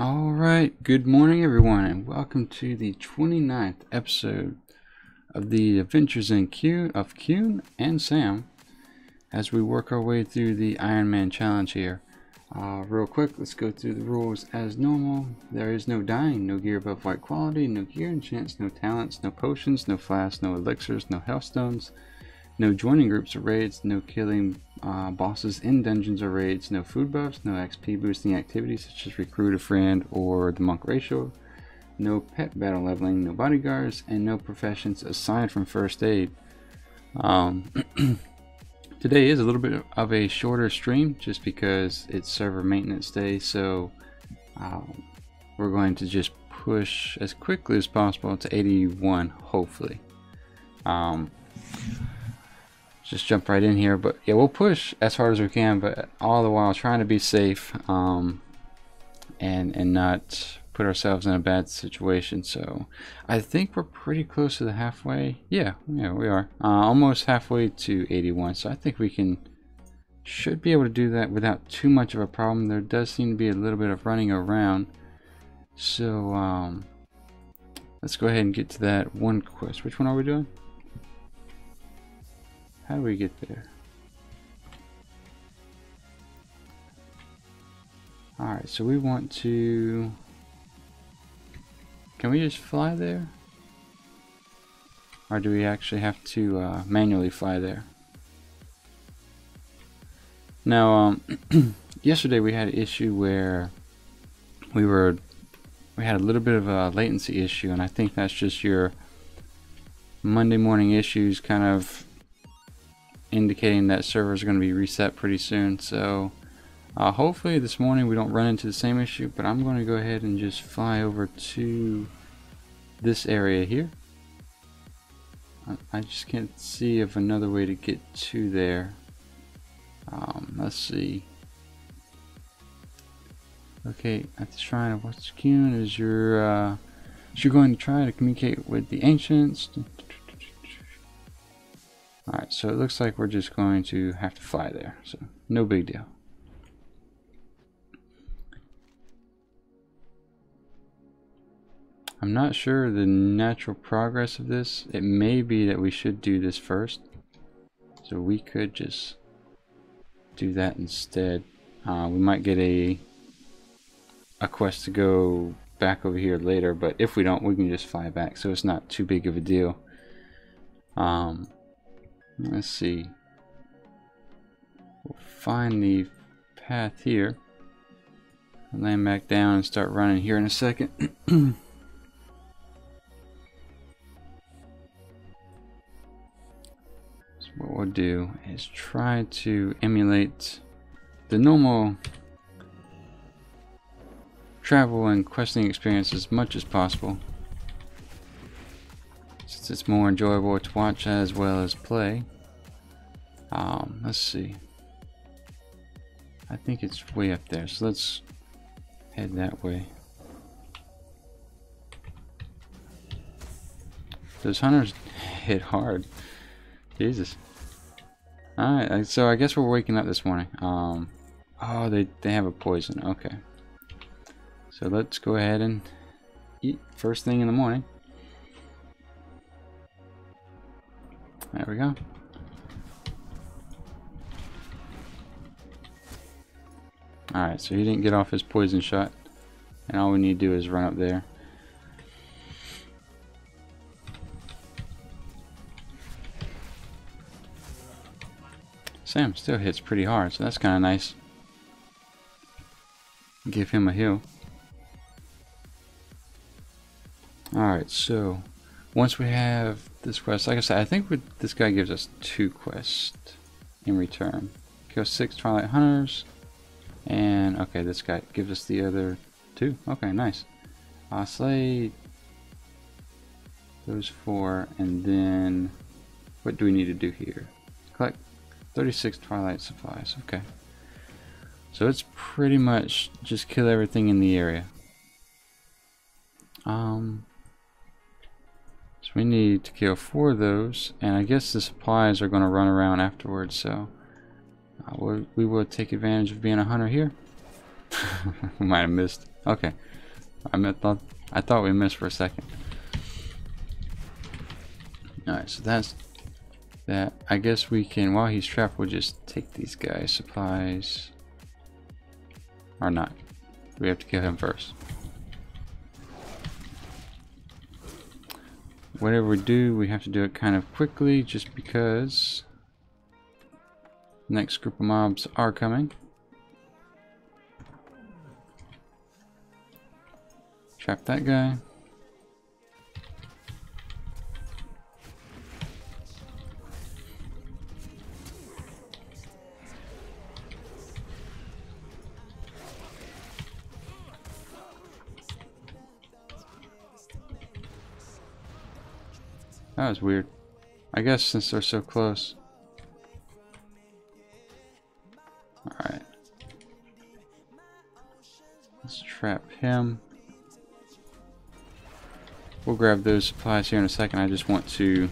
Alright, good morning everyone, and welcome to the 29th episode of the Adventures in Qyune and Sam as we work our way through the Ironman challenge here. Real quick, let's go through the rules as normal. There is no dying, no gear above white quality, no gear enchants, no talents, no potions, no flasks, no elixirs, no health stones, no joining groups or raids, no killing bosses in dungeons or raids, no food buffs, no XP boosting activities such as recruit a friend or the monk ratio, no pet battle leveling, no bodyguards, and no professions aside from first aid. Today is a little bit of a shorter stream just because it's server maintenance day, so we're going to just push as quickly as possible to 81, hopefully. Just jump right in here, but yeah, we'll push as hard as we can, but all the while trying to be safe and not put ourselves in a bad situation. So I think we're pretty close to the halfway. Yeah, we are almost halfway to 81, so I think we should be able to do that without too much of a problem. There does seem to be a little bit of running around, so let's go ahead and get to that one quest. Which one are we doing? How do we get there? Alright, so we want to... Can we just fly there? Or do we actually have to manually fly there? Now, yesterday we had an issue where we had a little bit of a latency issue, and I think that's just your Monday morning issues kind of indicating that servers are going to be reset pretty soon. So hopefully this morning we don't run into the same issue, but I'm going to go ahead and just fly over to this area here. I just can't see of another way to get to there. Let's see. Okay, at the shrine of what's Qyune is you're going to try to communicate with the ancients. Alright, so it looks like we're just going to have to fly there, so no big deal. I'm not sure the natural progress of this. It may be that we should do this first, so we could just do that instead. We might get a quest to go back over here later, but if we don't, we can just fly back, so it's not too big of a deal. Let's see. We'll find the path here. Land back down and start running here in a second. So what we'll do is try to emulate the normal travel and questing experience as much as possible, since it's more enjoyable to watch as well as play. Let's see. I think it's way up there, so let's head that way. Those hunters hit hard. Jesus. Alright, so I guess we're waking up this morning. Oh, they have a poison. Okay. So let's go ahead and eat first thing in the morning. There we go. Alright, so he didn't get off his poison shot, and all we need to do is run up there. Sam still hits pretty hard, so that's kind of nice. Give him a heal. Alright, so once we have this quest, like I said, I think this guy gives us 2 quests in return. Kill 6 Twilight Hunters, and okay, this guy gives us the other 2. Okay, nice. Slay those 4, and then what do we need to do here? Collect 36 Twilight supplies. Okay, so it's pretty much just kill everything in the area. So we need to kill 4 of those, and I guess the supplies are going to run around afterwards, so we will take advantage of being a hunter here. We might have missed. Okay. I thought we missed for a second. Alright, so that's that. I guess we can, while he's trapped, we'll just take these guys' supplies. Or not. We have to kill him first. Whatever we do, we have to do it kind of quickly, just because the next group of mobs are coming. Trap that guy. That was weird. I guess since they're so close. Alright. Let's trap him. We'll grab those supplies here in a second. I just want to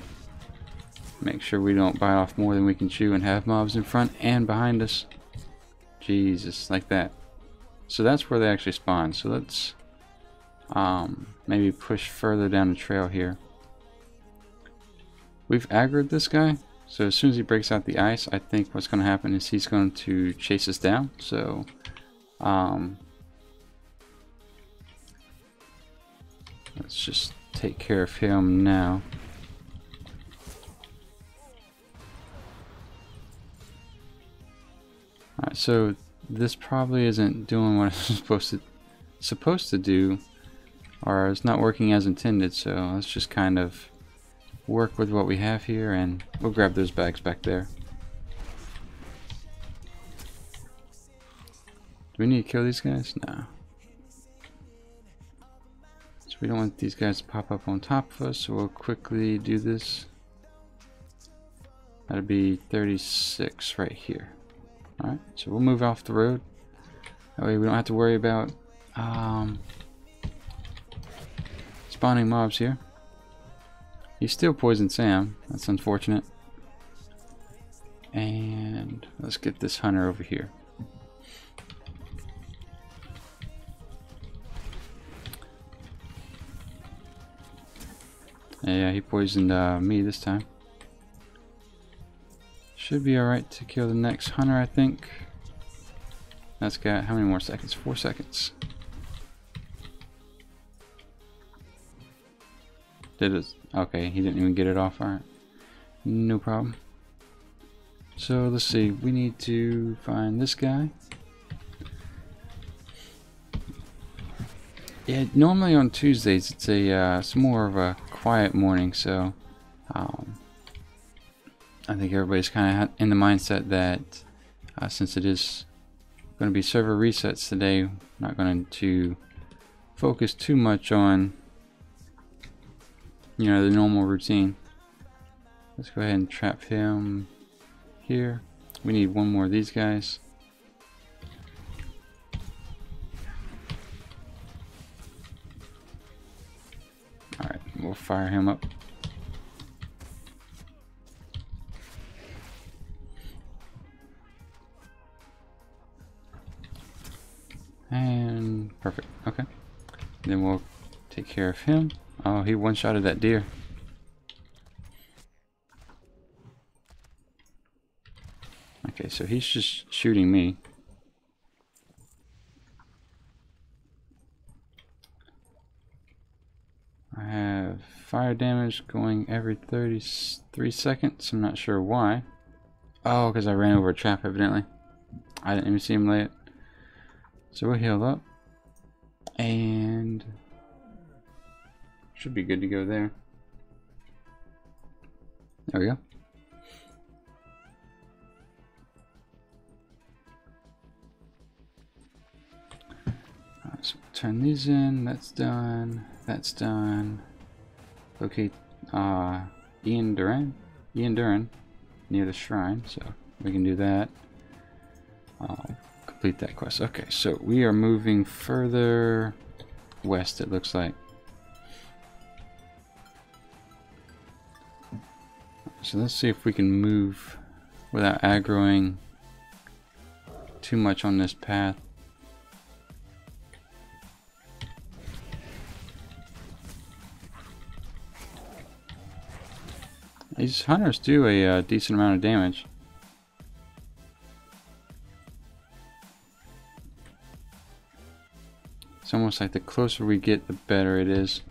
make sure we don't bite off more than we can chew and have mobs in front and behind us. Jesus, like that. So that's where they actually spawn. So let's maybe push further down the trail here. We've aggroed this guy, so as soon as he breaks out the ice, I think what's going to happen is he's going to chase us down. So let's just take care of him now. Alright, so this probably isn't doing what it's supposed to do, or it's not working as intended, so let's just kind of work with what we have here, and we'll grab those bags back there. Do we need to kill these guys? No. So we don't want these guys to pop up on top of us, so we'll quickly do this. That'll be 36 right here. Alright, so we'll move off the road. That way we don't have to worry about spawning mobs here. He still poisoned Sam. That's unfortunate. And let's get this hunter over here. Yeah, he poisoned me this time. Should be alright to kill the next hunter, I think. That's got how many more seconds? 4 seconds. Did it? Okay, he didn't even get it off. Alright. No problem. So let's see. We need to find this guy. Yeah, normally on Tuesdays it's more of a quiet morning, so I think everybody's kind of in the mindset that since it is going to be server resets today, I'm not going to focus too much on, you know, the normal routine. Let's go ahead and trap him here. We need one more of these guys. Alright, we'll fire him up. And perfect. Okay. Then we'll take care of him. Oh, he one-shotted that deer. Okay, so he's just shooting me. I have fire damage going every 33 seconds. I'm not sure why. Oh, because I ran over a trap evidently. I didn't even see him lay it. So we'll heal up. And should be good to go there. There we go. Alright, so we'll turn these in. That's done. That's done. Locate Ian Duran near the shrine, so we can do that. Complete that quest. Okay, so we are moving further west, it looks like. So let's see if we can move without aggroing too much on this path. These hunters do a decent amount of damage. It's almost like the closer we get, the better it is.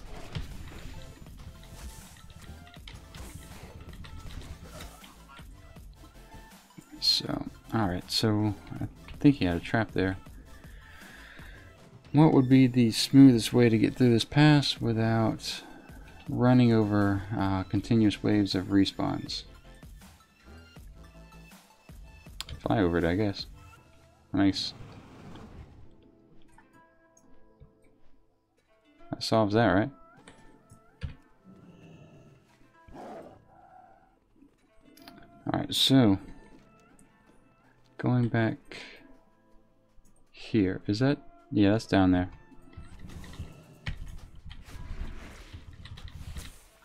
So, alright, so I think he had a trap there. What would be the smoothest way to get through this pass without running over continuous waves of respawns? Fly over it, I guess. Nice. That solves that, right? Alright, so going back here, is that? Yeah, that's down there.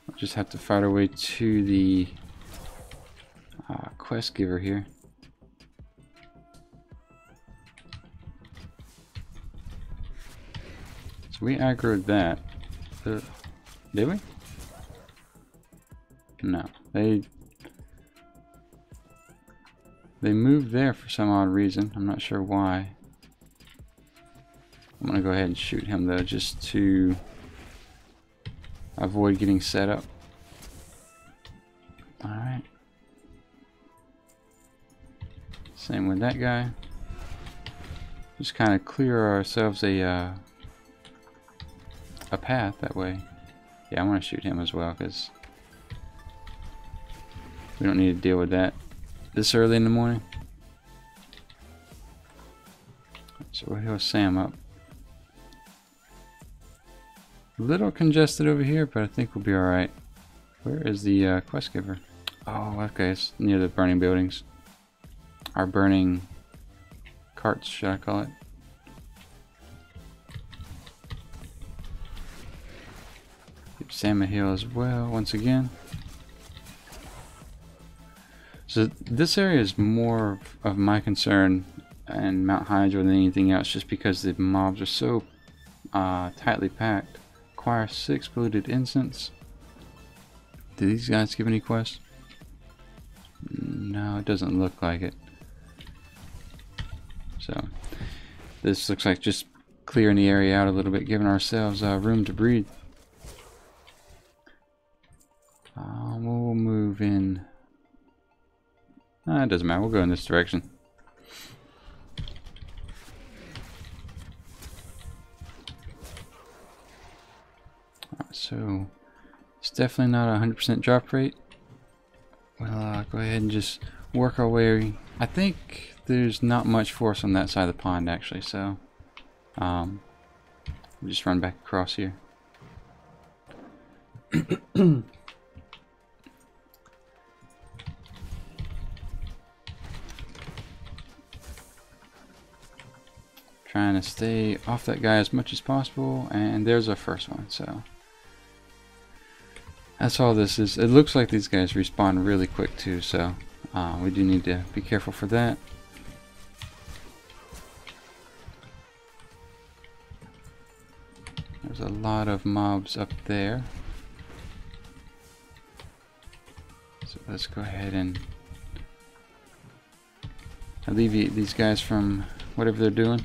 We'll just have to fight our way to the quest giver here. So we aggroed that. Did we? No, they moved there for some odd reason. I'm not sure why. I'm gonna go ahead and shoot him though, just to avoid getting set up. Alright. Same with that guy. Just kind of clear ourselves a path that way. Yeah, I want to shoot him as well because we don't need to deal with that this early in the morning. So we'll heal Sam up. A little congested over here, but I think we'll be alright. Where is the quest giver? Oh, okay, it's near the burning buildings. Our burning carts, should I call it? Give Sam a heal as well, once again. So this area is more of my concern and Mount Hydra than anything else, just because the mobs are so tightly packed. Acquire 6 polluted incense. Do these guys give any quests? No, it doesn't look like it. So this looks like just clearing the area out a little bit, giving ourselves room to breathe. We'll move in. It doesn't matter, we'll go in this direction. So it's definitely not a 100% drop rate. We'll go ahead and just work our way. I think there's not much force on that side of the pond actually, so we'll just run back across here. Trying to stay off that guy as much as possible, and there's our first one. So that's all this is. It looks like these guys respawn really quick too, so we do need to be careful for that. There's a lot of mobs up there, so let's go ahead and alleviate these guys from whatever they're doing.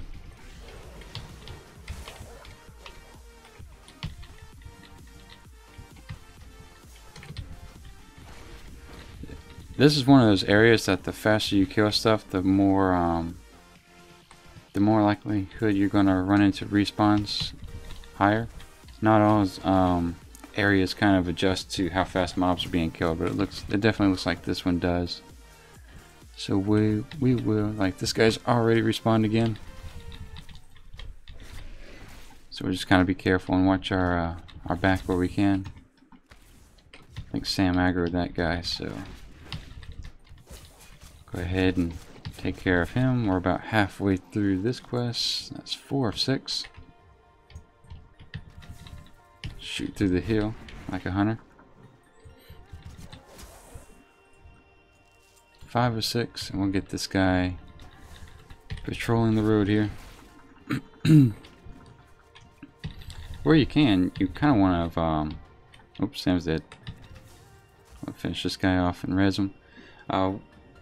This is one of those areas that the faster you kill stuff, the more likelihood you're gonna run into respawns higher. Not all areas kind of adjust to how fast mobs are being killed, but it definitely looks like this one does. So we will, like, this guy's already respawned again. So we'll just kind of be careful and watch our back where we can. I think Sam aggroed that guy, so go ahead and take care of him. We're about halfway through this quest. That's 4 of 6. Shoot through the hill like a hunter. 5 of 6, and we'll get this guy patrolling the road here. Where you can, you kind of want to. Oops, Sam's dead. I'll finish this guy off and res him.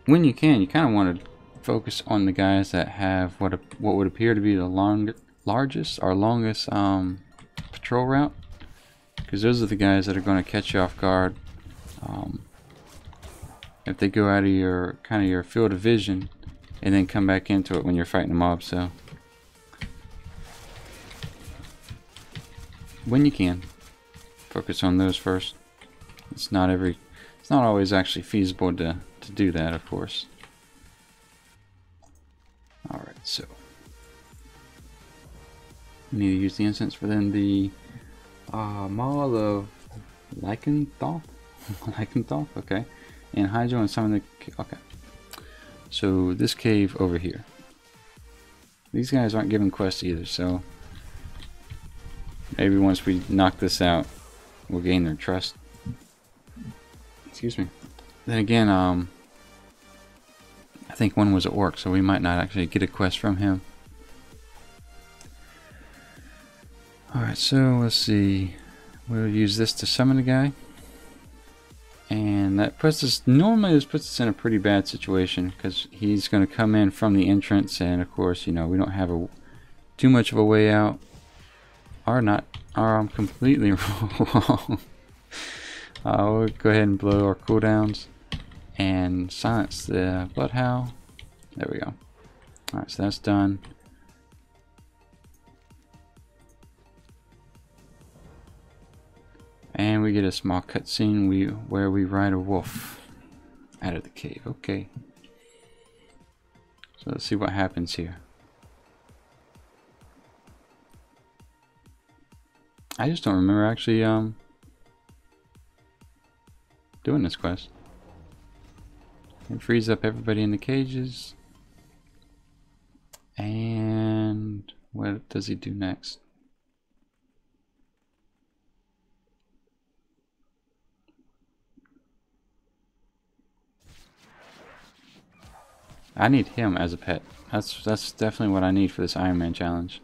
When you can, you kind of want to focus on the guys that have what would appear to be the largest or longest patrol route, because those are the guys that are going to catch you off guard if they go out of your your field of vision and then come back into it when you're fighting a mob. So when you can, focus on those first. It's not always actually feasible to do that, of course. Alright, so we need to use the incense for then the Mall of Lycanthal? Lycanthal, okay. And Hydro and some of the... okay. So this cave over here. These guys aren't giving quests either, so maybe once we knock this out, we'll gain their trust. Excuse me. Then again, I think one was an orc, so we might not actually get a quest from him. Alright, so let's see. We'll use this to summon the guy. And that puts us, normally this puts us in a pretty bad situation, because he's going to come in from the entrance, and of course, you know, we don't have too much of a way out. Or not, or I'm completely wrong. We'll go ahead and blow our cooldowns and silence the bloodhound. There we go. Alright, so that's done. And we get a small cutscene where we ride a wolf out of the cave. Okay. So let's see what happens here. I just don't remember actually doing this quest. It frees up everybody in the cages. And what does he do next? I need him as a pet. That's definitely what I need for this Ironman challenge.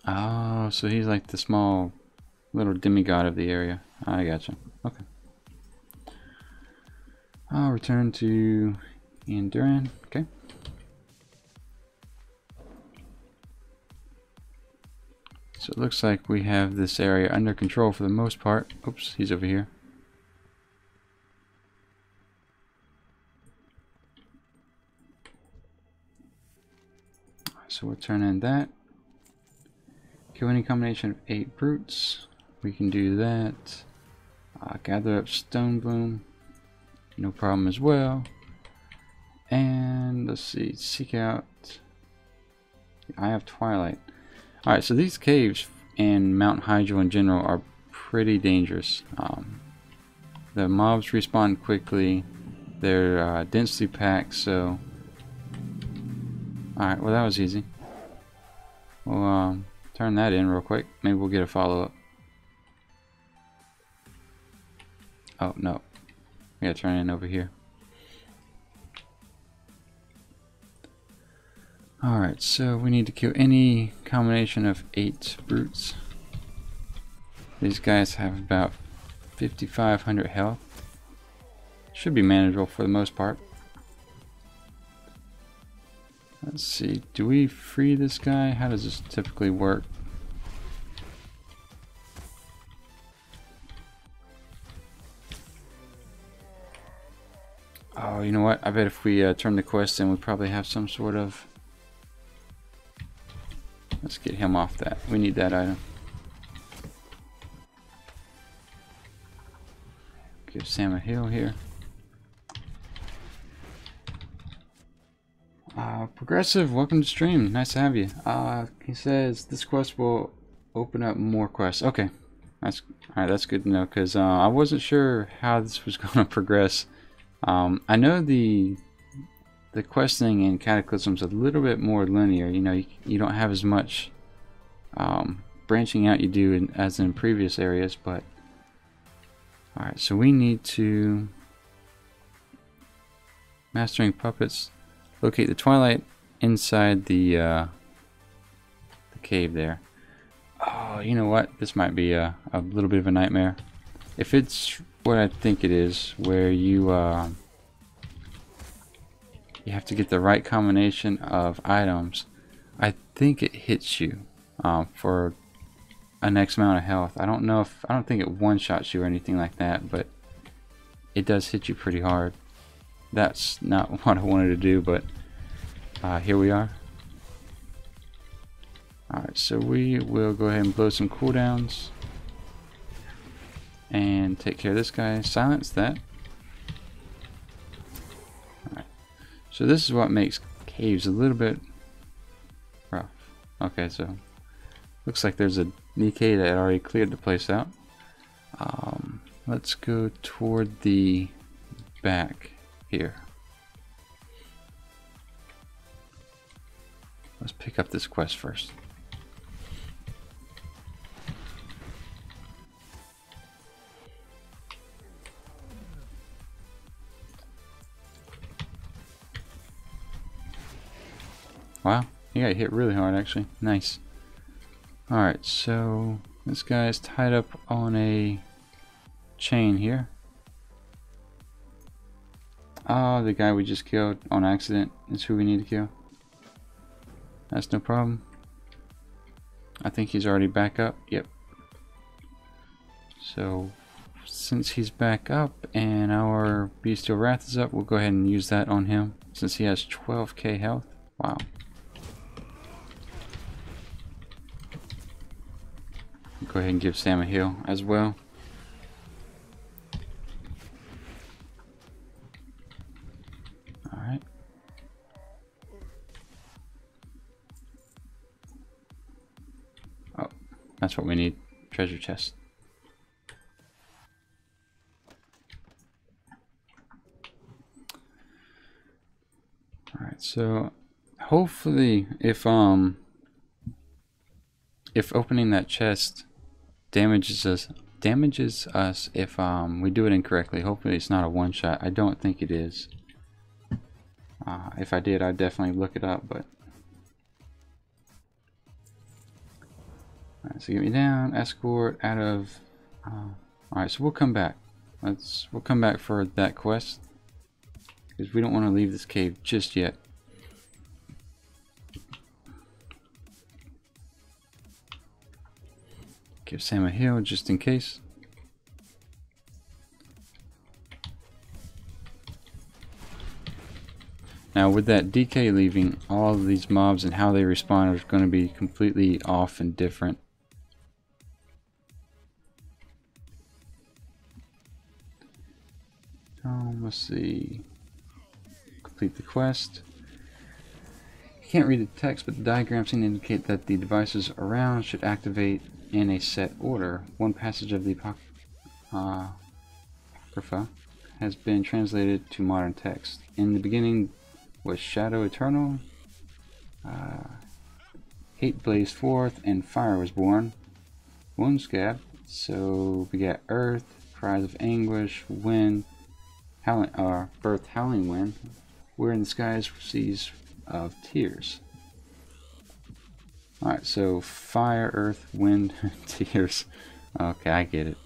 Oh, so he's like the small little demigod of the area. I gotcha. Okay. I'll return to Duran. Okay. So it looks like we have this area under control for the most part. Oops, he's over here. So we'll turn in that. Kill any combination of 8 brutes. We can do that. Gather up stone bloom. No problem as well. And let's see, seek out the Eye of Twilight. Alright, so these caves and Mount Hydro in general are pretty dangerous. The mobs respawn quickly. They're densely packed, so... Alright, well that was easy. We'll turn that in real quick. Maybe we'll get a follow-up. Oh, no. We gotta turn it in over here. Alright, so we need to kill any combination of 8 brutes. These guys have about 5,500 health. Should be manageable for the most part. Let's see, do we free this guy? How does this typically work? Oh, you know what? I bet if we turn the quest in, we probably have some sort of... Let's get him off that. We need that item. Give Sam a heal here. Progressive, welcome to stream. Nice to have you. He says this quest will open up more quests. Okay, that's alright. That's good to know, because I wasn't sure how this was going to progress. I know the questing in Cataclysm's a little bit more linear. You know, you don't have as much branching out you do as in previous areas, but alright, so we need to mastering puppets, locate the Twilight inside the cave there. Oh, you know what? This might be a little bit of a nightmare. If it's what I think it is, where you have to get the right combination of items, I think it hits you for an X amount of health. I don't think it one-shots you or anything like that, but it does hit you pretty hard. That's not what I wanted to do, but here we are. Alright, so we will go ahead and blow some cooldowns and take care of this guy. Silence that. Alright, so this is what makes caves a little bit rough. Okay, so looks like there's a Nikkei that already cleared the place out. Let's go toward the back here. Let's pick up this quest first. Wow, he got hit really hard actually. Nice. Alright, so this guy's tied up on a chain here. Oh, the guy we just killed on accident is who we need to kill. That's no problem. I think he's already back up. Yep. So since he's back up and our Bestial Wrath is up, we'll go ahead and use that on him since he has 12k health. Wow. Go ahead and give Sam a heal as well. Alright. Oh, that's what we need. Treasure chest. Alright, so hopefully if opening that chest damages us if we do it incorrectly. Hopefully it's not a one shot. I don't think it is. If I did, I'd definitely look it up, but alright, so get me down, escort out of alright, so we'll come back. We'll come back for that quest because we don't want to leave this cave just yet. Give Sam a heal just in case. Now with that DK leaving, all of these mobs and how they respond are going to be completely off and different. Let's see. Complete the quest. You can't read the text, but the diagrams seem to indicate that the devices around should activate in a set order. One passage of the Apocrypha has been translated to modern text. In the beginning was Shadow Eternal, hate blazed forth, and fire was born. Wound scab, so we got earth, cries of anguish, wind, howling, birth, howling wind. We're in the skies, seas of tears. Alright, so fire, earth, wind, tears. Okay, I get it.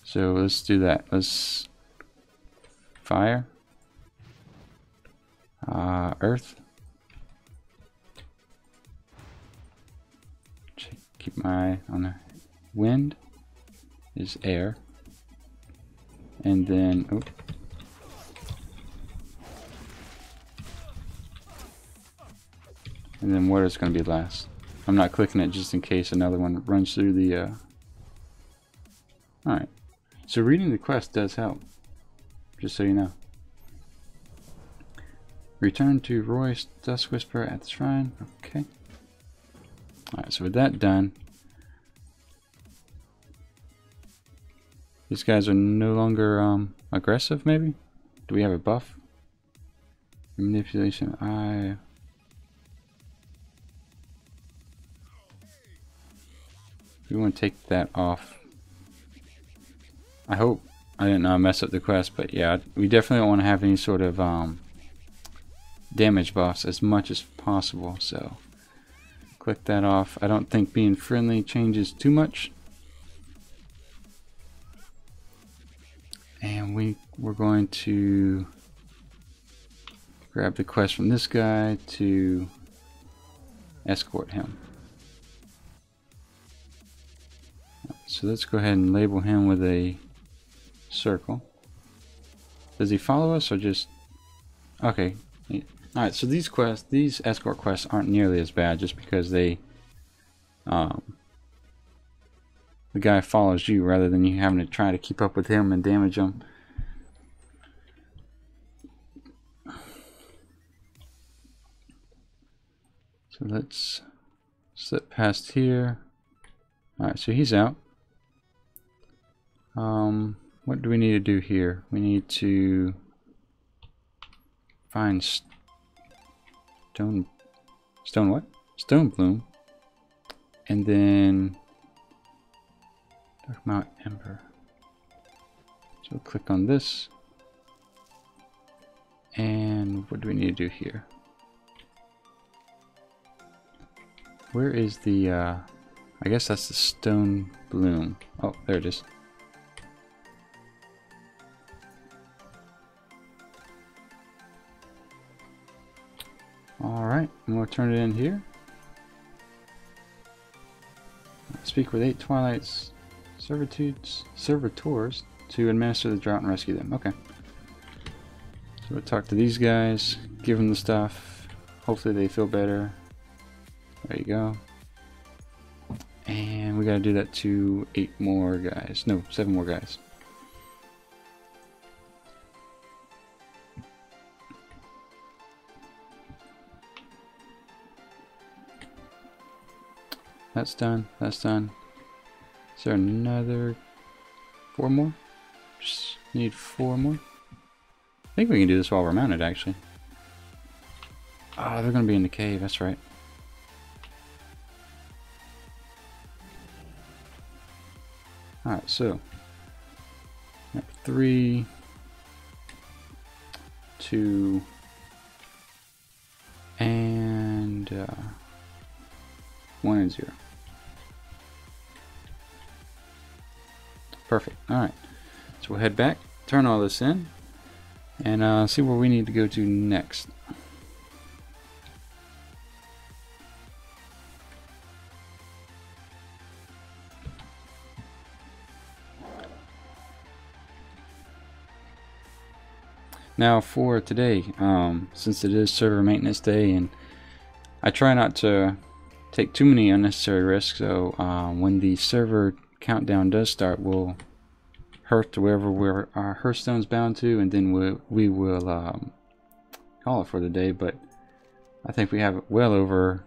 So let's do that. Let's fire, earth. Keep my eye on the wind is air, and then and then water is going to be last. I'm not clicking it just in case another one runs through the Alright, so reading the quest does help, just so you know. Return to Roy's Dust Whisper at the shrine. Okay. Alright, so with that done, these guys are no longer aggressive, maybe? Do we have a buff? Manipulation, we want to take that off. I hope I didn't mess up the quest, but yeah, we definitely don't want to have any sort of damage buffs as much as possible. So click that off. I don't think being friendly changes too much. And we're going to grab the quest from this guy to escort him. So let's go ahead and label him with a circle. Does he follow us or just... Okay. Alright, so these escort quests aren't nearly as bad just because they... the guy follows you rather than you having to try to keep up with him and damage him. So let's slip past here. Alright, so he's out. What do we need to do here? We need to find stone what? Stone bloom. And then Dark Mount Ember. So click on this. And what do we need to do here? Where is the I guess that's the stone bloom. Oh, there it is. Alright, I'm going to turn it in here. Speak with 8 Twilight's servitors to administer the drought and rescue them. Okay. So we'll talk to these guys, give them the stuff. Hopefully they feel better. There you go. And we got to do that to 8 more guys. No, 7 more guys. That's done. That's done. Is there another 4 more? Just need 4 more. I think we can do this while we're mounted, actually. Oh, they're going to be in the cave. That's right. Alright, so 3, 2, and 1 and 0. Perfect. Alright, so we'll head back, turn all this in, and see where we need to go to next. Now for today, since it is server maintenance day, and I try not to take too many unnecessary risks, so when the server countdown does start, we'll hearth to wherever our hearthstone's bound to, and then we will call it for the day. But I think we have well over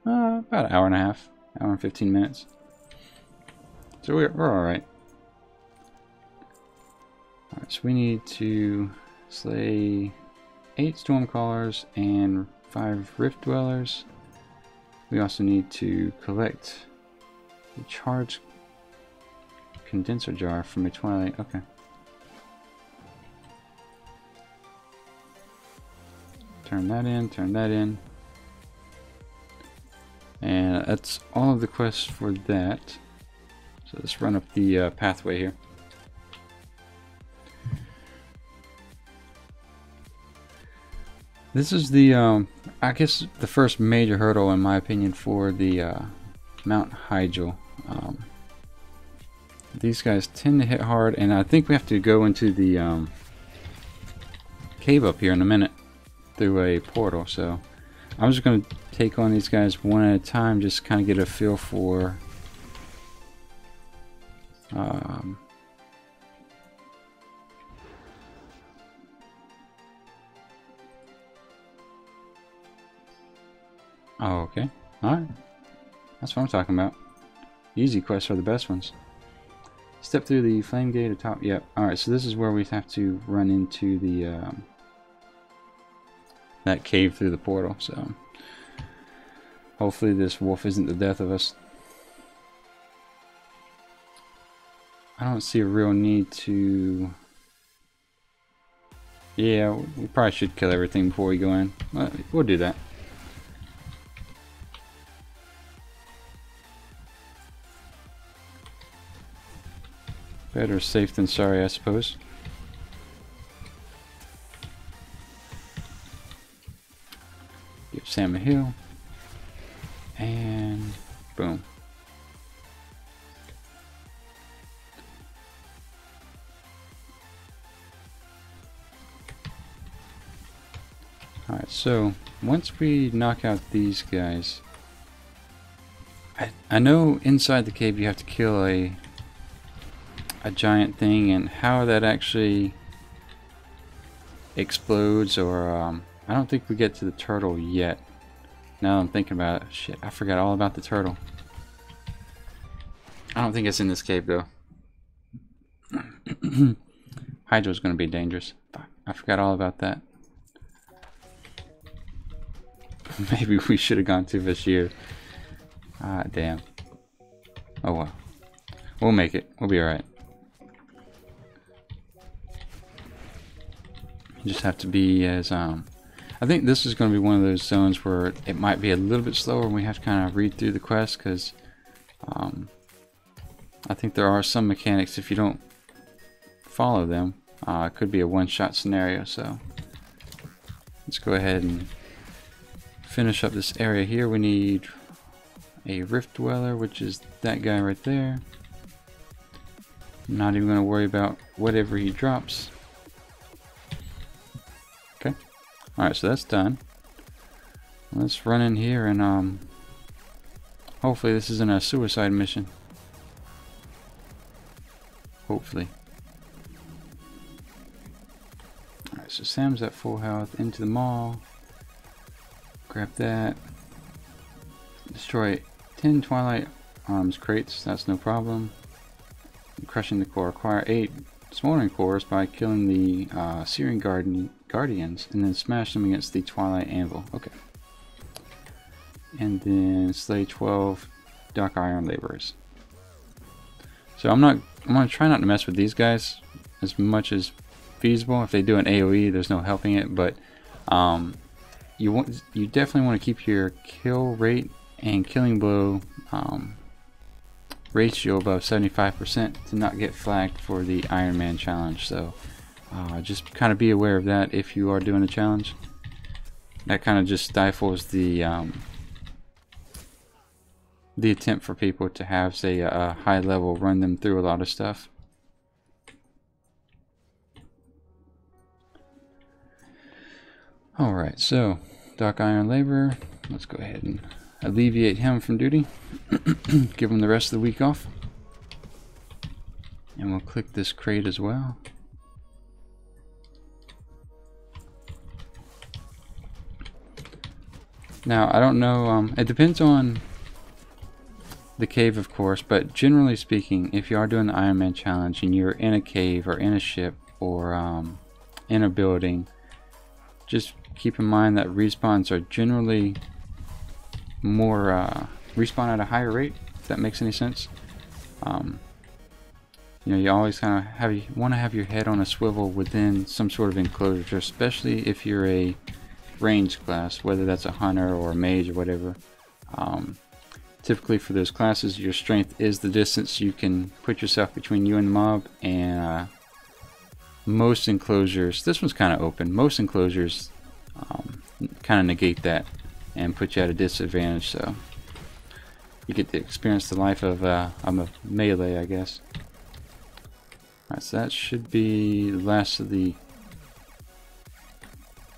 about an hour and a half, hour and 15 minutes, so we're all right. All right, so we need to slay 8 Stormcallers and 5 Rift Dwellers. We also need to collect the charged condenser jar from a Twilight. Okay. Turn that in, turn that in. And that's all of the quests for that. So let's run up the pathway here. This is the, I guess, the first major hurdle, in my opinion, for the Mount Hyjal. These guys tend to hit hard, and I think we have to go into the cave up here in a minute through a portal. So I'm just going to take on these guys one at a time, just kind of get a feel for oh, okay. Alright. That's what I'm talking about. Easy quests are the best ones. Step through the flame gate atop. Yep. Alright, so this is where we have to run into the that cave through the portal. So hopefully this wolf isn't the death of us. I don't see a real need to Yeah, we probably should kill everything before we go in. We'll do that. Better safe than sorry, I suppose. Give Sam a heal. And boom. Alright, so once we knock out these guys, I know inside the cave you have to kill a giant thing, and how that actually explodes, or I don't think we get to the turtle yet. Now I'm thinking about it. Shit, I forgot all about the turtle. I don't think it's in this cave though. Hydra's gonna be dangerous. I forgot all about that. Maybe we should have gone to this year. Ah, damn. Oh well. We'll make it. We'll be alright. You just have to be as I think this is going to be one of those zones where it might be a little bit slower and we have to kind of read through the quest, because I think there are some mechanics, if you don't follow them, it could be a one-shot scenario. So let's go ahead and finish up this area here. We need a Rift Dweller, which is that guy right there. I'm not even going to worry about whatever he drops. Okay. Alright, so that's done. Let's run in here and hopefully this isn't a suicide mission. Hopefully. Alright, so Sam's at full health. Into the mall. Grab that. Destroy 10 Twilight Arms crates. That's no problem. Crushing the core. Acquire 8 smoldering cores by killing the Searing Guardians, and then smash them against the Twilight Anvil. Okay. And then slay 12 Dark Iron Laborers. So I'm gonna try not to mess with these guys as much as feasible. If they do an AoE, there's no helping it, but you definitely want to keep your kill rate and killing blow ratio above 75% to not get flagged for the Ironman challenge. So just kind of be aware of that if you are doing a challenge. That kind of just stifles the attempt for people to have, say, a high level run them through a lot of stuff. Alright, so Dark Iron Laborer, let's go ahead and alleviate him from duty. Give him the rest of the week off. And we'll click this crate as well. Now, I don't know, it depends on the cave, of course, but generally speaking, if you are doing the Ironman challenge and you're in a cave or in a ship or in a building, just keep in mind that respawns are generally more respawn at a higher rate, if that makes any sense. You know, you always kind of want to have your head on a swivel within some sort of enclosure, especially if you're a ranged class, whether that's a hunter or a mage or whatever. Typically for those classes, your strength is the distance you can put yourself between you and the mob, and most enclosures, this one's kind of open, most enclosures kind of negate that and put you at a disadvantage, so you get to experience the life of a melee, I guess. Alright, so that should be the last of the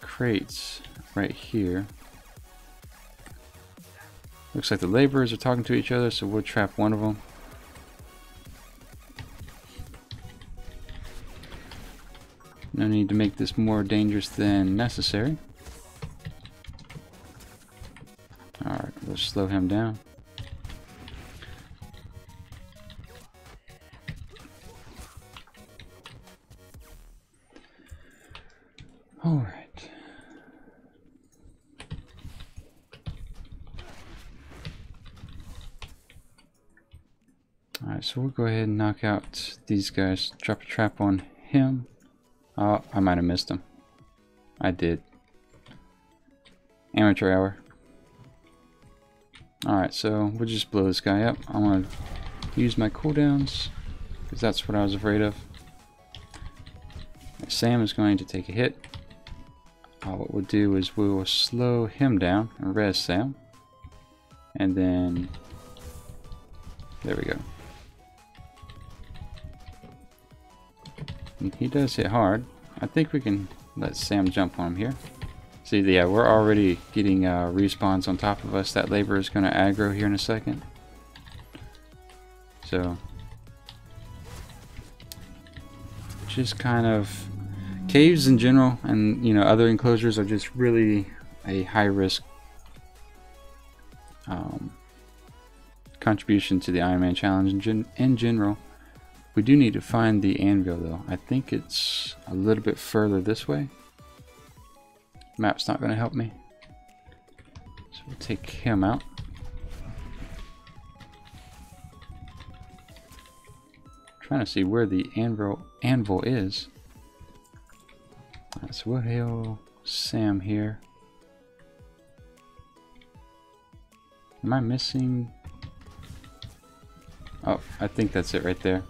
crates right here. Looks like the laborers are talking to each other, so we'll trap one of them. No need to make this more dangerous than necessary. Alright, let's slow him down. Alright. Alright, so we'll go ahead and knock out these guys. Drop a trap on him. Oh, I might have missed him. I did. Amateur hour. Alright, so we'll just blow this guy up. I'm going to use my cooldowns, because that's what I was afraid of. Sam is going to take a hit. What we'll do is we will slow him down and res Sam. And then, there we go. And he does hit hard. I think we can let Sam jump on him here. See, yeah, we're already getting respawns on top of us. That labor is going to aggro here in a second. So, just kind of, caves in general and, you know, other enclosures are just really a high risk contribution to the Ironman challenge in general. We do need to find the anvil though. I think it's a little bit further this way. Map's not going to help me. So we'll take him out. Trying to see where the anvil is. So we'll heal Sam here. Am I missing? Oh, I think that's it right there.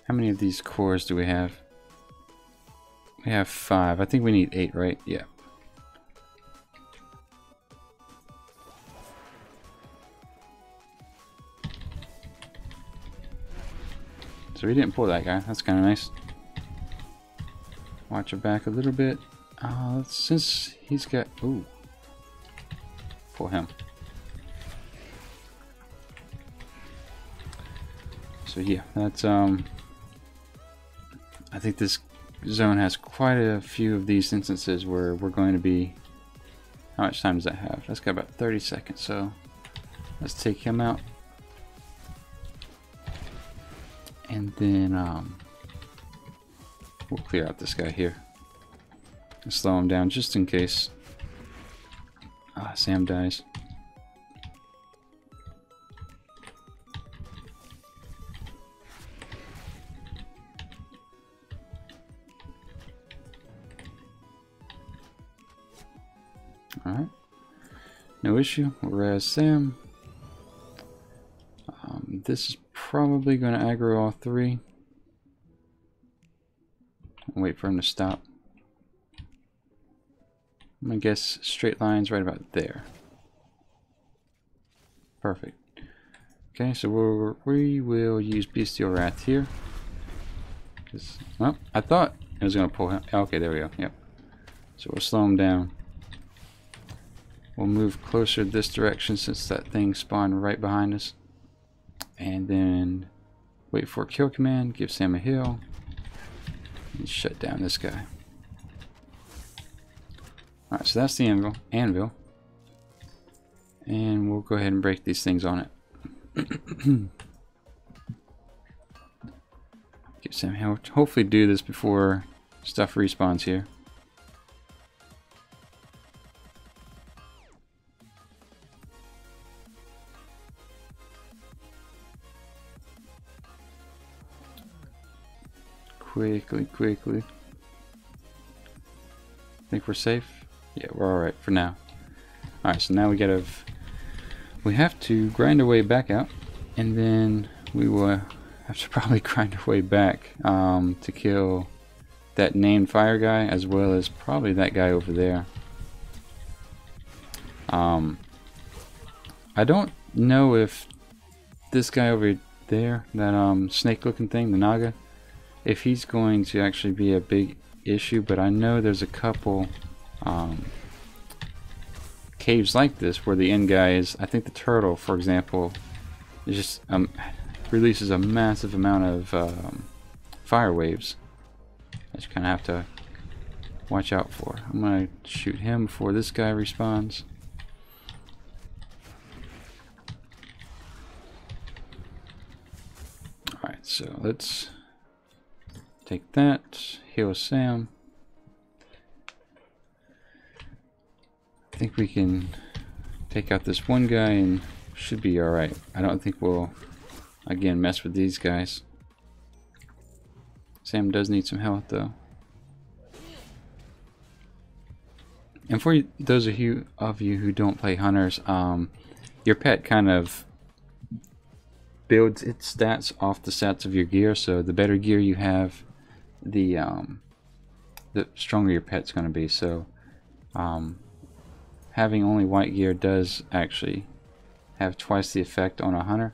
How many of these cores do we have? We have 5. I think we need 8, right? Yeah. So we didn't pull that guy. That's kind of nice. Watch her back a little bit. Since he's got... Ooh. Pull him. So yeah, that's... I think this zone has quite a few of these instances where we're going to be... How much time does that have? That's got about 30 seconds, so... Let's take him out. And then we'll clear out this guy here and slow him down just in case Sam dies. Alright, no issue. We'll res Sam. This is probably going to aggro all 3. I'll wait for him to stop. I'm going to guess straight lines right about there. Perfect. Okay, so we will use Bestial Wrath here. Well, I thought it was going to pull him. Okay, there we go. Yep. So we'll slow him down. We'll move closer this direction since that thing spawned right behind us. And then wait for a kill command, give Sam a heal, and shut down this guy. Alright, so that's the anvil. And we'll go ahead and break these things on it. Give Sam a heal. Hopefully do this before stuff respawns here. Quickly. Think we're safe? Yeah, we're alright for now. Alright, so now we have to grind our way back out, and then we will have to probably grind our way back to kill that named fire guy, as well as probably that guy over there. I don't know if this guy over there, that snake looking thing, the Naga, if he's going to actually be a big issue, but I know there's a couple caves like this where the end guy is, I think the turtle, for example, is just releases a massive amount of fire waves that you kind of have to watch out for. I'm going to shoot him before this guy respawns. Alright, so let's take that, heal Sam. I think we can take out this one guy and should be alright. I don't think we'll, again, mess with these guys. Sam does need some health though. And for those of you who don't play hunters, your pet kind of builds its stats off the stats of your gear. So the better gear you have, the stronger your pet's going to be. So having only white gear does actually have twice the effect on a hunter,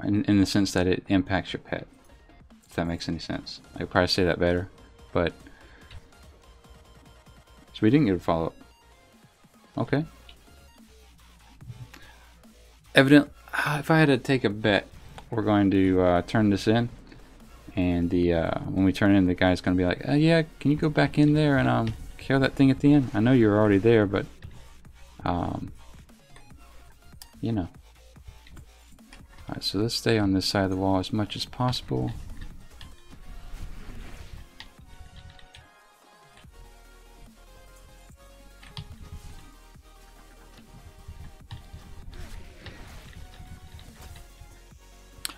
in the sense that it impacts your pet. If that makes any sense. I could probably say that better, but so we didn't get a follow-up. Okay. Evident. If I had to take a bet, we're going to turn this in, and when we turn in, the guy's going to be like, "Yeah, can you go back in there and kill that thing at the end? I know you're already there, but you know." All right, so let's stay on this side of the wall as much as possible.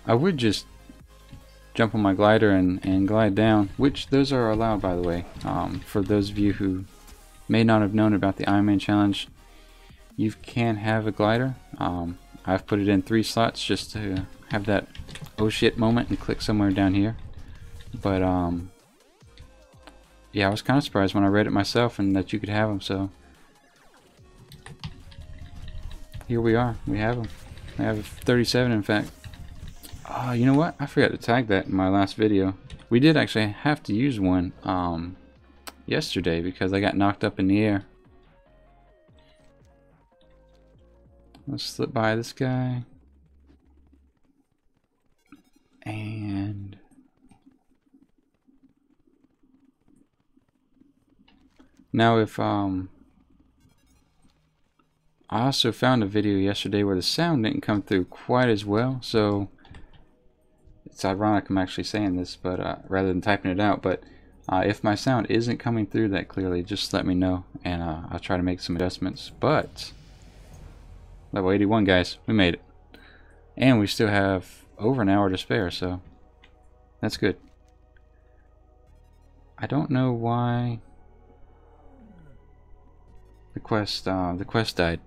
I would just jump on my glider and glide down, which those are allowed, by the way. For those of you who may not have known about the Ironman challenge, you can have a glider. I've put it in 3 slots just to have that oh shit moment and click somewhere down here. But yeah, I was kind of surprised when I read it myself and that you could have them. So here we are. We have them. We have 37, in fact. You know what? I forgot to tag that in my last video. We did actually have to use one yesterday because I got knocked up in the air. Let's slip by this guy. And now if I also found a video yesterday where the sound didn't come through quite as well, so it's ironic I'm actually saying this, but rather than typing it out. But if my sound isn't coming through that clearly, just let me know, and I'll try to make some adjustments. But level 81, guys, we made it, and we still have over an hour to spare, so that's good. I don't know why the quest died.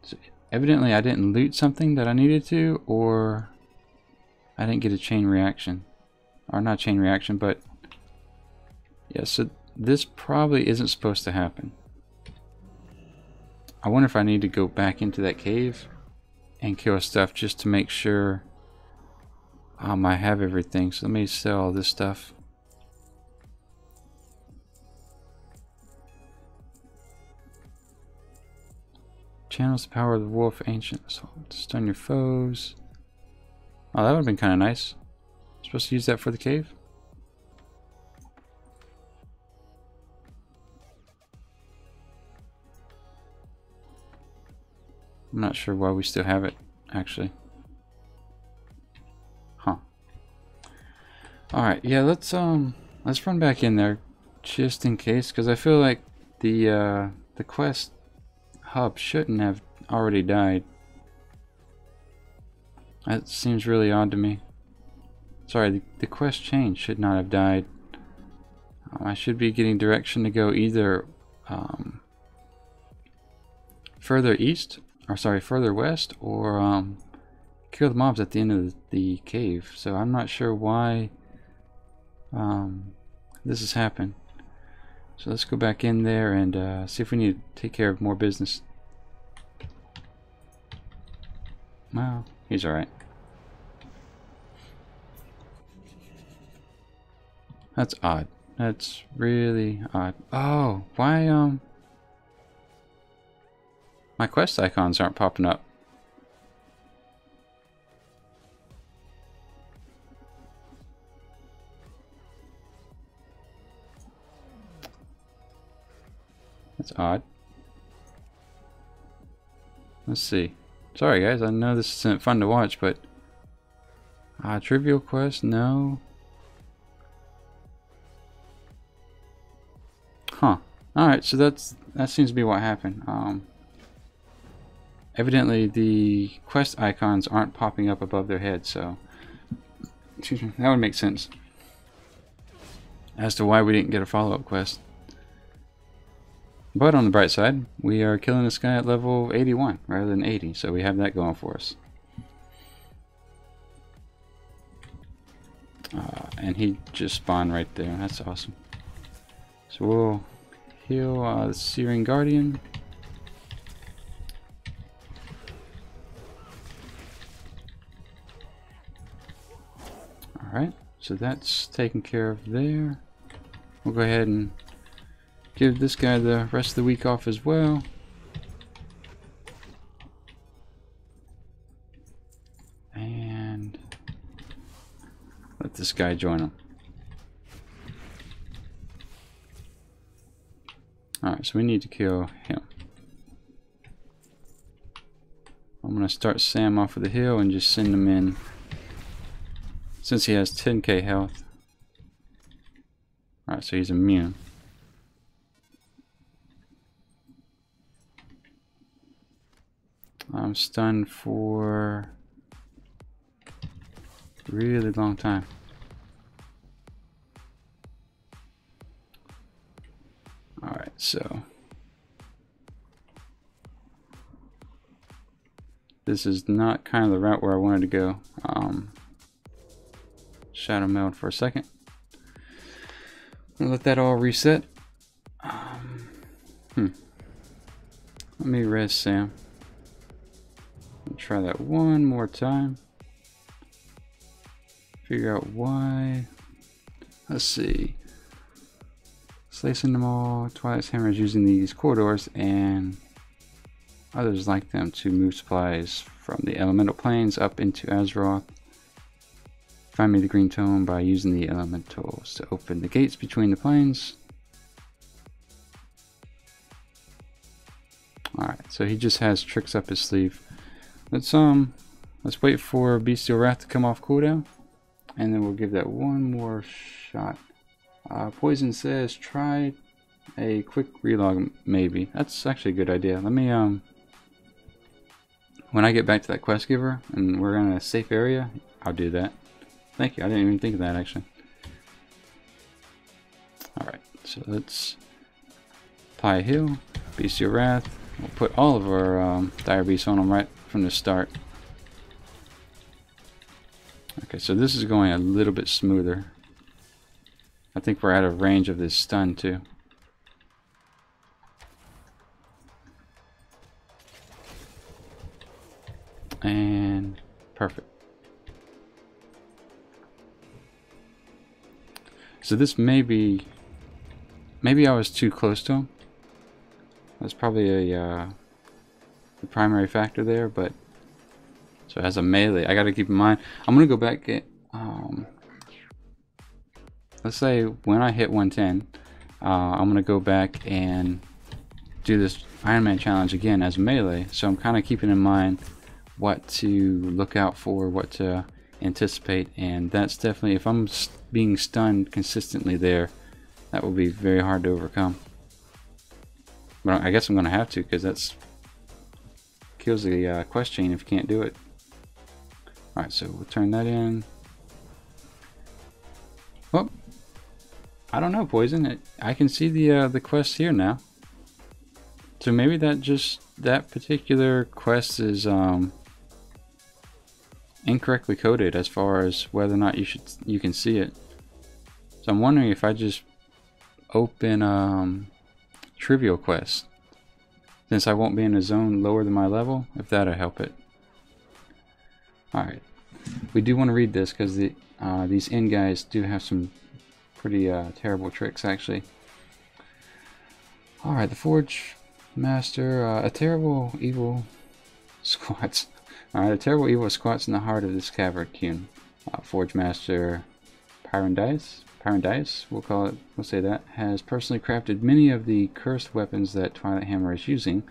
So evidently I didn't loot something that I needed to, or I didn't get a chain reaction. Or not chain reaction, but yeah, so this probably isn't supposed to happen. I wonder if I need to go back into that cave and kill stuff just to make sure I have everything. So let me sell all this stuff. Channels the power of the wolf, ancient assault. Stun your foes. Oh, that would have been kind of nice. Supposed to use that for the cave? I'm not sure why we still have it, actually. Huh. Alright, yeah, let's run back in there just in case, because I feel like the quest hub shouldn't have already died. That seems really odd to me. Sorry, the quest chain should not have died. I should be getting direction to go either further east, or sorry, further west, or kill the mobs at the end of the cave. So I'm not sure why this has happened. So let's go back in there and see if we need to take care of more business. Well, he's alright. That's odd. That's really odd. Oh, why my quest icons aren't popping up. That's odd. Let's see. Sorry guys, I know this isn't fun to watch, but trivial quest, no. Huh. Alright, so that seems to be what happened. Evidently the quest icons aren't popping up above their head, so Excuse me. That would make sense as to why we didn't get a follow-up quest. But on the bright side, we are killing this guy at level 81 rather than 80, so we have that going for us. And he just spawned right there. That's awesome. So we'll heal the Searing Guardian. Alright, so that's taken care of there. We'll go ahead and give this guy the rest of the week off as well. And let this guy join him. Alright, so we need to kill him. I'm going to start Sam off of the hill and just send him in. Since he has 10k health. Alright, so he's immune. I'm stunned for a really long time. Alright, so this is not kind of the route where I wanted to go. Shadow meld for a second. I'm gonna let that all reset. Let me res Sam. Try that one more time. Figure out why. Let's see. Slicing them all. Twilight's hammer is using these corridors and others like them to move supplies from the elemental planes up into Azeroth. Find me the green tome by using the elementals to open the gates between the planes. Alright, so he just has tricks up his sleeve. Let's wait for Bestial Wrath to come off cooldown, and then we'll give that one more shot. Poison says try a quick relog maybe. That's actually a good idea. Let me when I get back to that quest giver and we're in a safe area, I'll do that. Thank you. I didn't even think of that actually. Alright, so let's apply a heal, Bestial Wrath. We'll put all of our Dire Beasts on them right from the start. Okay, so this is going a little bit smoother. I think we're out of range of this stun too. And perfect. So this maybe I was too close to him. That's probably a the primary factor there, but so as a melee, I got to keep in mind. I'm gonna go back at let's say when I hit 110, I'm gonna go back and do this Ironman challenge again as melee. So I'm kind of keeping in mind what to look out for, what to anticipate, and that's definitely, if I'm being stunned consistently there, that will be very hard to overcome. But I guess I'm gonna have to, because that's kills the quest chain if you can't do it. Alright, so we'll turn that in. Well, I don't know, Poison. I can see the quest here now. So maybe that particular quest is incorrectly coded as far as whether or not you can see it. So I'm wondering if I just open trivial quest, since I won't be in a zone lower than my level, if that'll help it. Alright, we do want to read this because these end guys do have some pretty terrible tricks actually. Alright, the Forge Master, a terrible evil squats. Alright, a terrible evil squats in the heart of this cavern, Qyune. Forge Master Pyrondias, we'll say that, has personally crafted many of the cursed weapons that Twilight Hammer is using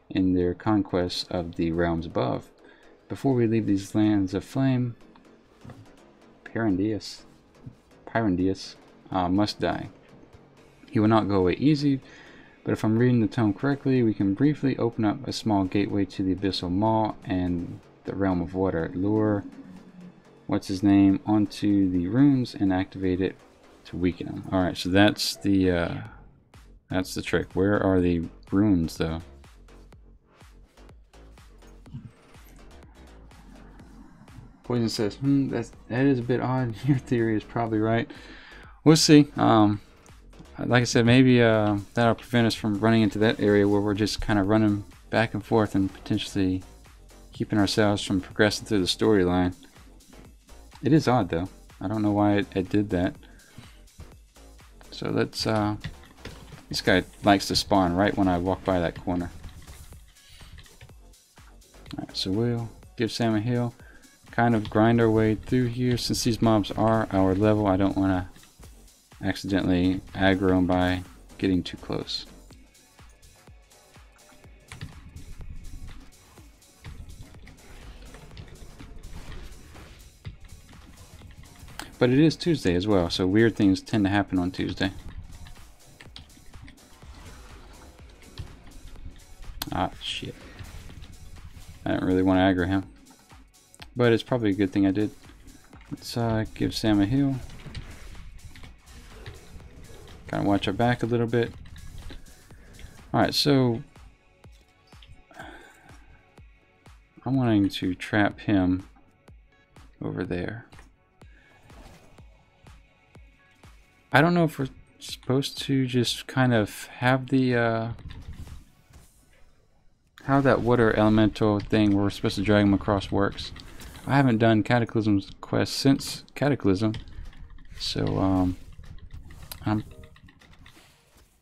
in their conquest of the realms above. Before we leave these lands of flame, Pyrondias must die. He will not go away easy, but if I'm reading the tome correctly, we can briefly open up a small gateway to the Abyssal Maw and the Realm of Water. Lure what's his name onto the runes and activate it to weaken them. Alright, so that's the trick. Where are the runes though? Poison says, that is a bit odd. Your theory is probably right. We'll see. Like I said, maybe that'll prevent us from running into that area where we're just kind of running back and forth and potentially keeping ourselves from progressing through the storyline. It is odd though. I don't know why it did that. So let's, this guy likes to spawn right when I walk by that corner. Alright, so we'll give Sam a heal. Kind of grind our way through here. Since these mobs are our level, I don't want to accidentally aggro them by getting too close. But it is Tuesday as well, so weird things tend to happen on Tuesday. Ah, shit. I didn't really want to aggro him. But it's probably a good thing I did. Let's give Sam a heal. Kind of watch our back a little bit. Alright, so I'm wanting to trap him over there. I don't know if we're supposed to just kind of have the how that water elemental thing where we're supposed to drag him across works. I haven't done Cataclysm's quest since Cataclysm, so I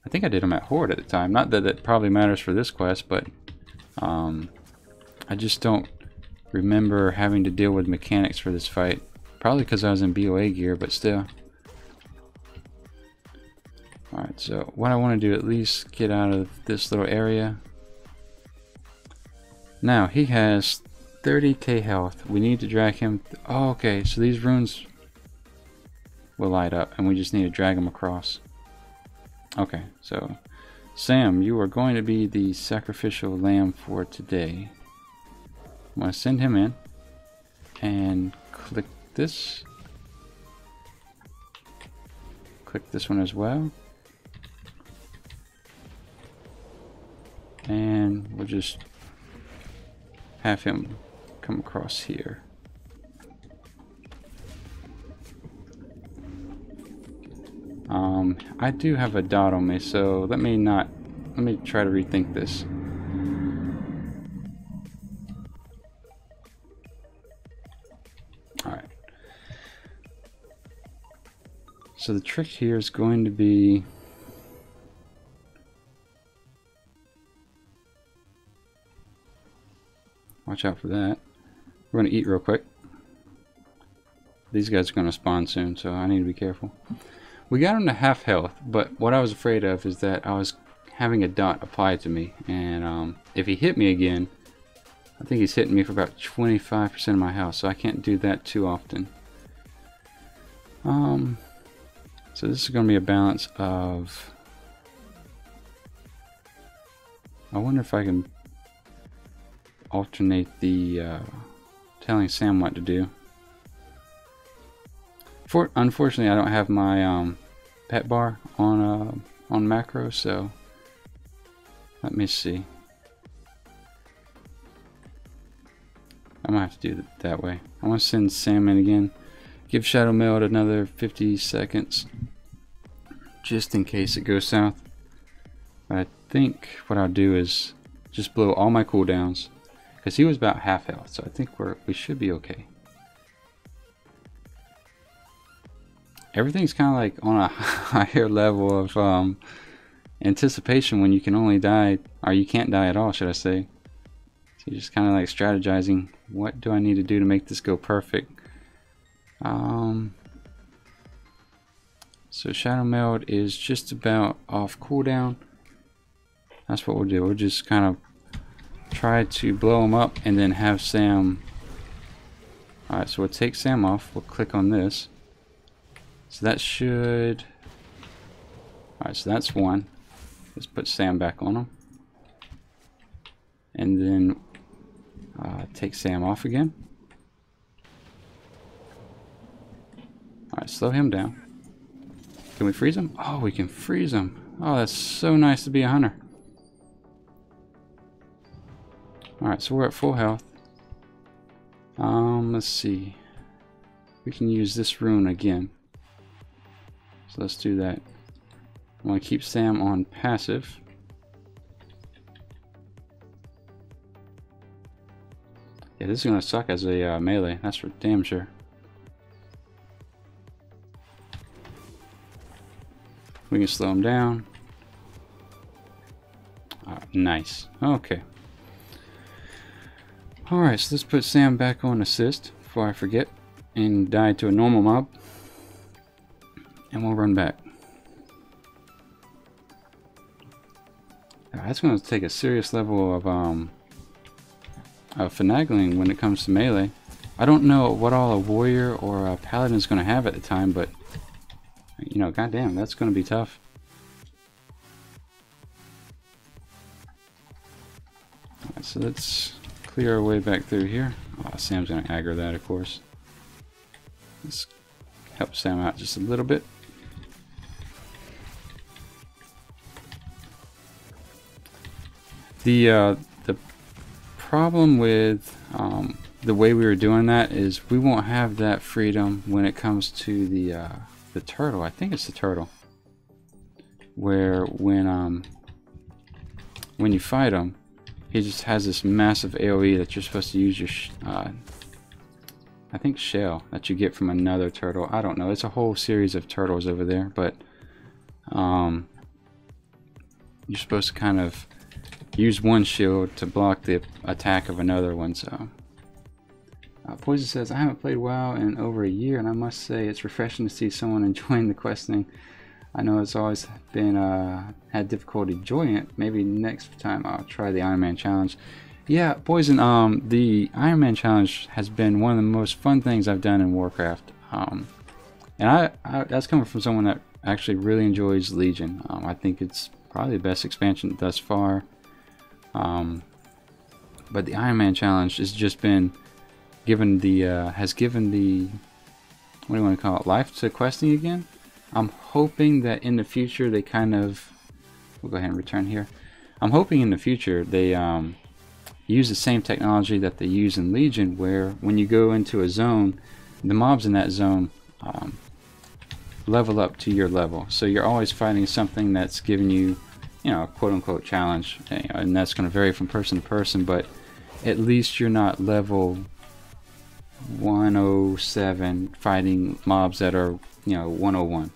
think I did them at Horde at the time. Not that it probably matters for this quest, but I just don't remember having to deal with mechanics for this fight. Probably because I was in BOA gear, but still. Alright, so what I want to do, at least get out of this little area. Now, he has 30k health. We need to drag him. Oh, okay, so these runes will light up, and we just need to drag them across. Okay, so Sam, you are going to be the sacrificial lamb for today. I'm going to send him in and click this. Click this one as well. And we'll just have him come across here. I do have a dot on me, so let me try to rethink this. Alright. So the trick here is going to be watch out for that. We're going to eat real quick. These guys are going to spawn soon, so I need to be careful. We got him to half health, but what I was afraid of is that I was having a dot applied to me, and if he hit me again, I think he's hitting me for about 25% of my health, so I can't do that too often. So this is going to be a balance of... I wonder if I can alternate the telling Sam what to do. Unfortunately, I don't have my pet bar on macro, so let me see. I might have to do it that way. I want to send Sam in again. Give Shadow Meld another 50 seconds, just in case it goes south. But I think what I'll do is just blow all my cooldowns, because he was about half health, so I think we should be okay. Everything's kind of like on a higher level of anticipation when you can only die, or you can't die at all, should I say. So you're just kind of like strategizing, what do I need to do to make this go perfect? So Shadow Meld is just about off cooldown. That's what we'll do. We'll just kind of try to blow him up and then have Sam. Alright, so we'll take Sam off. We'll click on this. So that should... Alright, so that's one. Let's put Sam back on him. And then take Sam off again. Alright, slow him down. Can we freeze him? Oh, we can freeze him. Oh, that's so nice to be a hunter. Alright, so we're at full health. Let's see. We can use this rune again. So let's do that. I want to keep Sam on passive. Yeah, this is going to suck as a melee, that's for damn sure. We can slow him down. Nice. Okay. Alright, so let's put Sam back on assist before I forget and die to a normal mob. And we'll run back. That's going to take a serious level of finagling when it comes to melee. I don't know what all a warrior or a paladin is going to have at the time, but you know, goddamn, that's going to be tough. Alright, so let's clear our way back through here. Oh, Sam's going to aggro that, of course. Let's help Sam out just a little bit. The problem with the way we were doing that is we won't have that freedom when it comes to the turtle. I think it's the turtle, where when you fight him, he just has this massive AoE that you're supposed to use your I think shell that you get from another turtle. I don't know. It's a whole series of turtles over there, but you're supposed to kind of use one shield to block the attack of another one. So Poison says, I haven't played WoW in over a year, and I must say it's refreshing to see someone enjoying the questing. I know it's always been had difficulty enjoying it. Maybe next time I'll try the Ironman challenge. Yeah, Poison, the Ironman challenge has been one of the most fun things I've done in Warcraft. And I that's coming from someone that actually really enjoys Legion. I think it's probably the best expansion thus far. But the Ironman challenge has just been given the what do you want to call it, life to questing again. I'm hoping that in the future they kind of, we'll go ahead and return here. I'm hoping in the future they use the same technology that they use in Legion, where when you go into a zone, the mobs in that zone level up to your level. So you're always fighting something that's giving you, you know, a quote-unquote challenge, and that's going to vary from person to person, but at least you're not level 107 fighting mobs that are, you know, 101.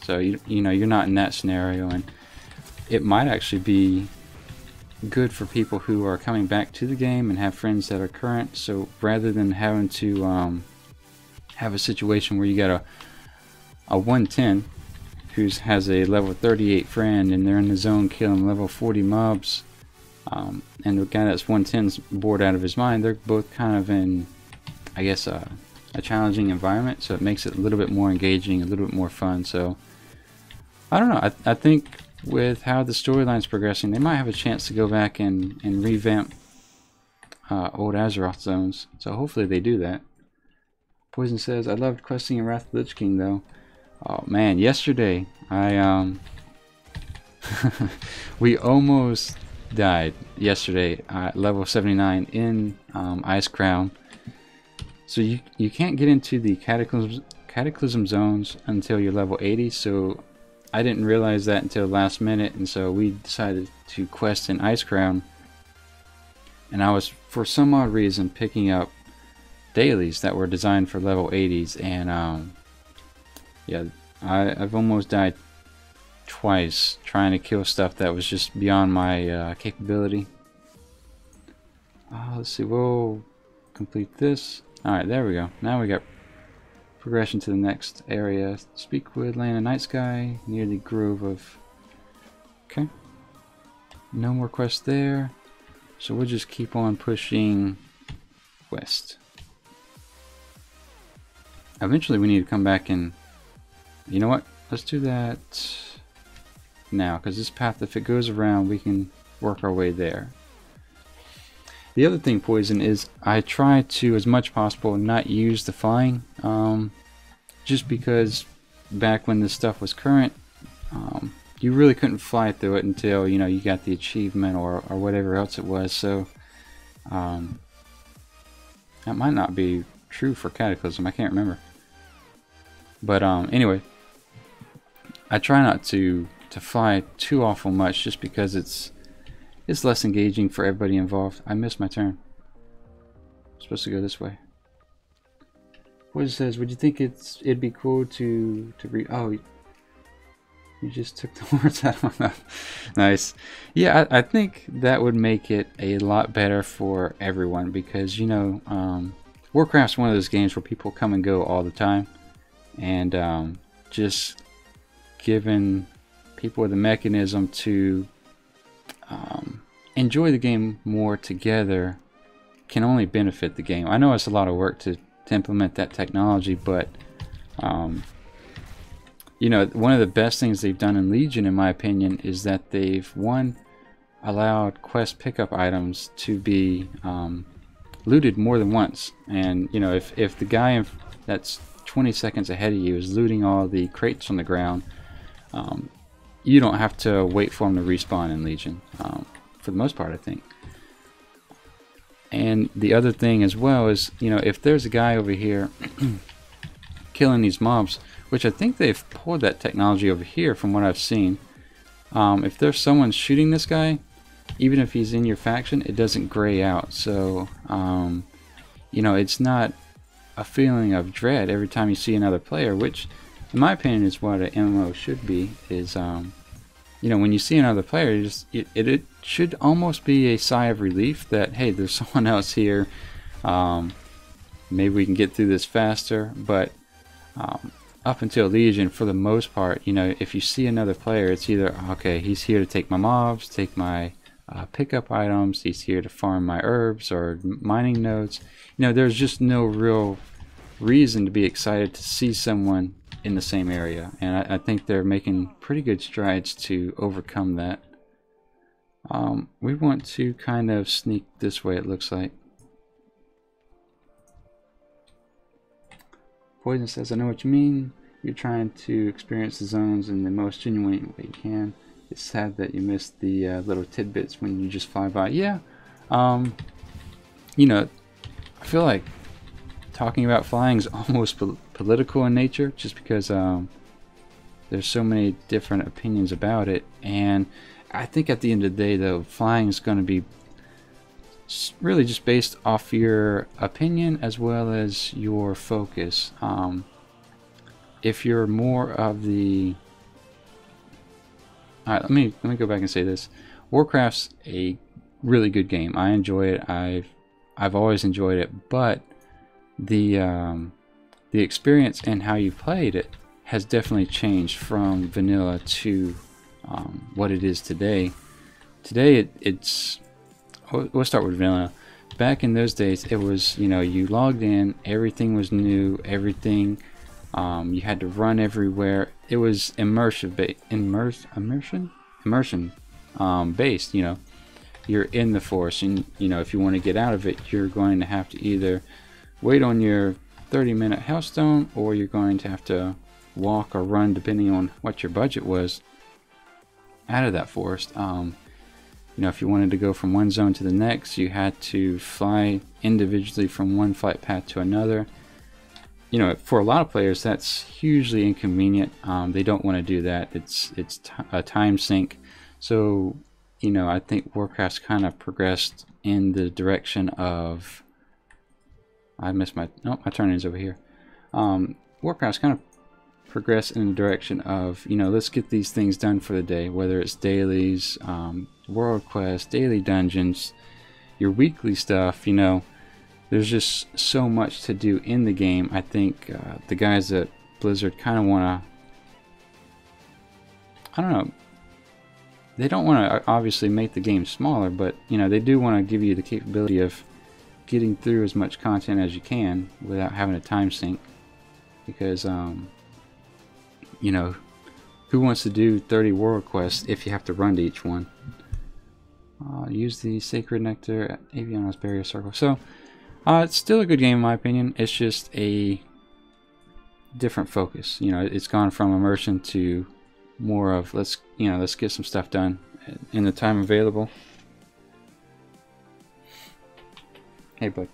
So you know, you're not in that scenario, and it might actually be good for people who are coming back to the game and have friends that are current. So rather than having to have a situation where you got a 110 who has a level 38 friend and they're in the zone killing level 40 mobs, and the guy that's 110's bored out of his mind, they're both kind of in, I guess, a challenging environment, so it makes it a little bit more engaging, a little bit more fun. So I don't know, I think with how the storyline's progressing, they might have a chance to go back and revamp old Azeroth zones, so hopefully they do that. Poison says, I loved questing in Wrath of the Lich King though. Oh man, yesterday I we almost died yesterday at level 79 in Ice Crown. So you can't get into the cataclysm zones until you're level 80, so I didn't realize that until last minute, and so we decided to quest in Ice Crown, and I was for some odd reason picking up dailies that were designed for level 80s, and yeah, I've almost died twice trying to kill stuff that was just beyond my capability. Let's see, we'll complete this. Alright, there we go. Now we got progression to the next area. Speak with Land of Night Sky near the Grove of... Okay. No more quests there. So we'll just keep on pushing west. Eventually we need to come back and... You know what? Let's do that now, because this path, if it goes around, we can work our way there. The other thing, Poison, is I try to, as much possible, not use the flying, just because back when this stuff was current, you really couldn't fly through it until, you know, you got the achievement or whatever else it was. So that might not be true for Cataclysm. I can't remember. But anyway, I try not to fly too awful much, just because it's less engaging for everybody involved. I missed my turn. I'm supposed to go this way. What it says? Would you think it'd be cool to read? Oh, you just took the words out of my mouth. Nice. Yeah, I think that would make it a lot better for everyone, because, you know, Warcraft's one of those games where people come and go all the time, and just giving people the mechanism to enjoy the game more together can only benefit the game. I know it's a lot of work to implement that technology, but you know, one of the best things they've done in Legion, in my opinion, is that they've allowed quest pickup items to be looted more than once. And you know, if the guy that's 20 seconds ahead of you is looting all the crates on the ground, you don't have to wait for him to respawn in Legion, for the most part, I think. And the other thing as well is, you know, if there's a guy over here killing these mobs, which I think they've pulled that technology over here from what I've seen, if there's someone shooting this guy, even if he's in your faction, it doesn't gray out. So you know, it's not a feeling of dread every time you see another player, which in my opinion is what an MMO should be. Is you know, when you see another player, it should almost be a sigh of relief that, hey, there's someone else here. Maybe we can get through this faster. But up until Legion, for the most part, you know, if you see another player, it's either, okay, he's here to take my mobs, take my pickup items, he's here to farm my herbs or mining nodes. You know, there's just no real reason to be excited to see someone in the same area, and I think they're making pretty good strides to overcome that. We want to kind of sneak this way, it looks like. Poison says, I know what you mean. You're trying to experience the zones in the most genuine way you can. It's sad that you missed the little tidbits when you just fly by. Yeah, you know, I feel like talking about flying is almost political in nature, just because there's so many different opinions about it. And I think at the end of the day, though, flying is going to be really just based off your opinion as well as your focus. If you're more of the... Alright, let me go back and say this. Warcraft's a really good game. I enjoy it. I've always enjoyed it, but the experience and how you played it has definitely changed from vanilla to what it is today. Today it's we'll start with vanilla. Back in those days, it was, you know, you logged in, everything was new, everything, you had to run everywhere. It was immersion based. You know, you're in the forest, and you know, if you want to get out of it, you're going to have to either wait on your 30-minute Hellstone, or you're going to have to walk or run, depending on what your budget was, out of that forest. You know, if you wanted to go from one zone to the next, you had to fly individually from one flight path to another. You know, for a lot of players, that's hugely inconvenient. They don't want to do that. It's a time sink. So, you know, I think Warcraft's kind of progressed in the direction of... I missed my... Nope, my turn is over here. Warcraft's kind of progressed in the direction of, you know, let's get these things done for the day, whether it's dailies, world quests, daily dungeons, your weekly stuff. You know, there's just so much to do in the game. I think the guys at Blizzard kind of want to... I don't know. They don't want to obviously make the game smaller, but, you know, they do want to give you the capability of getting through as much content as you can without having a time sink. Because, you know, who wants to do 30 world quests if you have to run to each one? Use the Sacred Nectar at Aviana's Barrier Circle. So, it's still a good game in my opinion. It's just a different focus. You know, it's gone from immersion to more of let's get some stuff done in the time available. Hey, bud.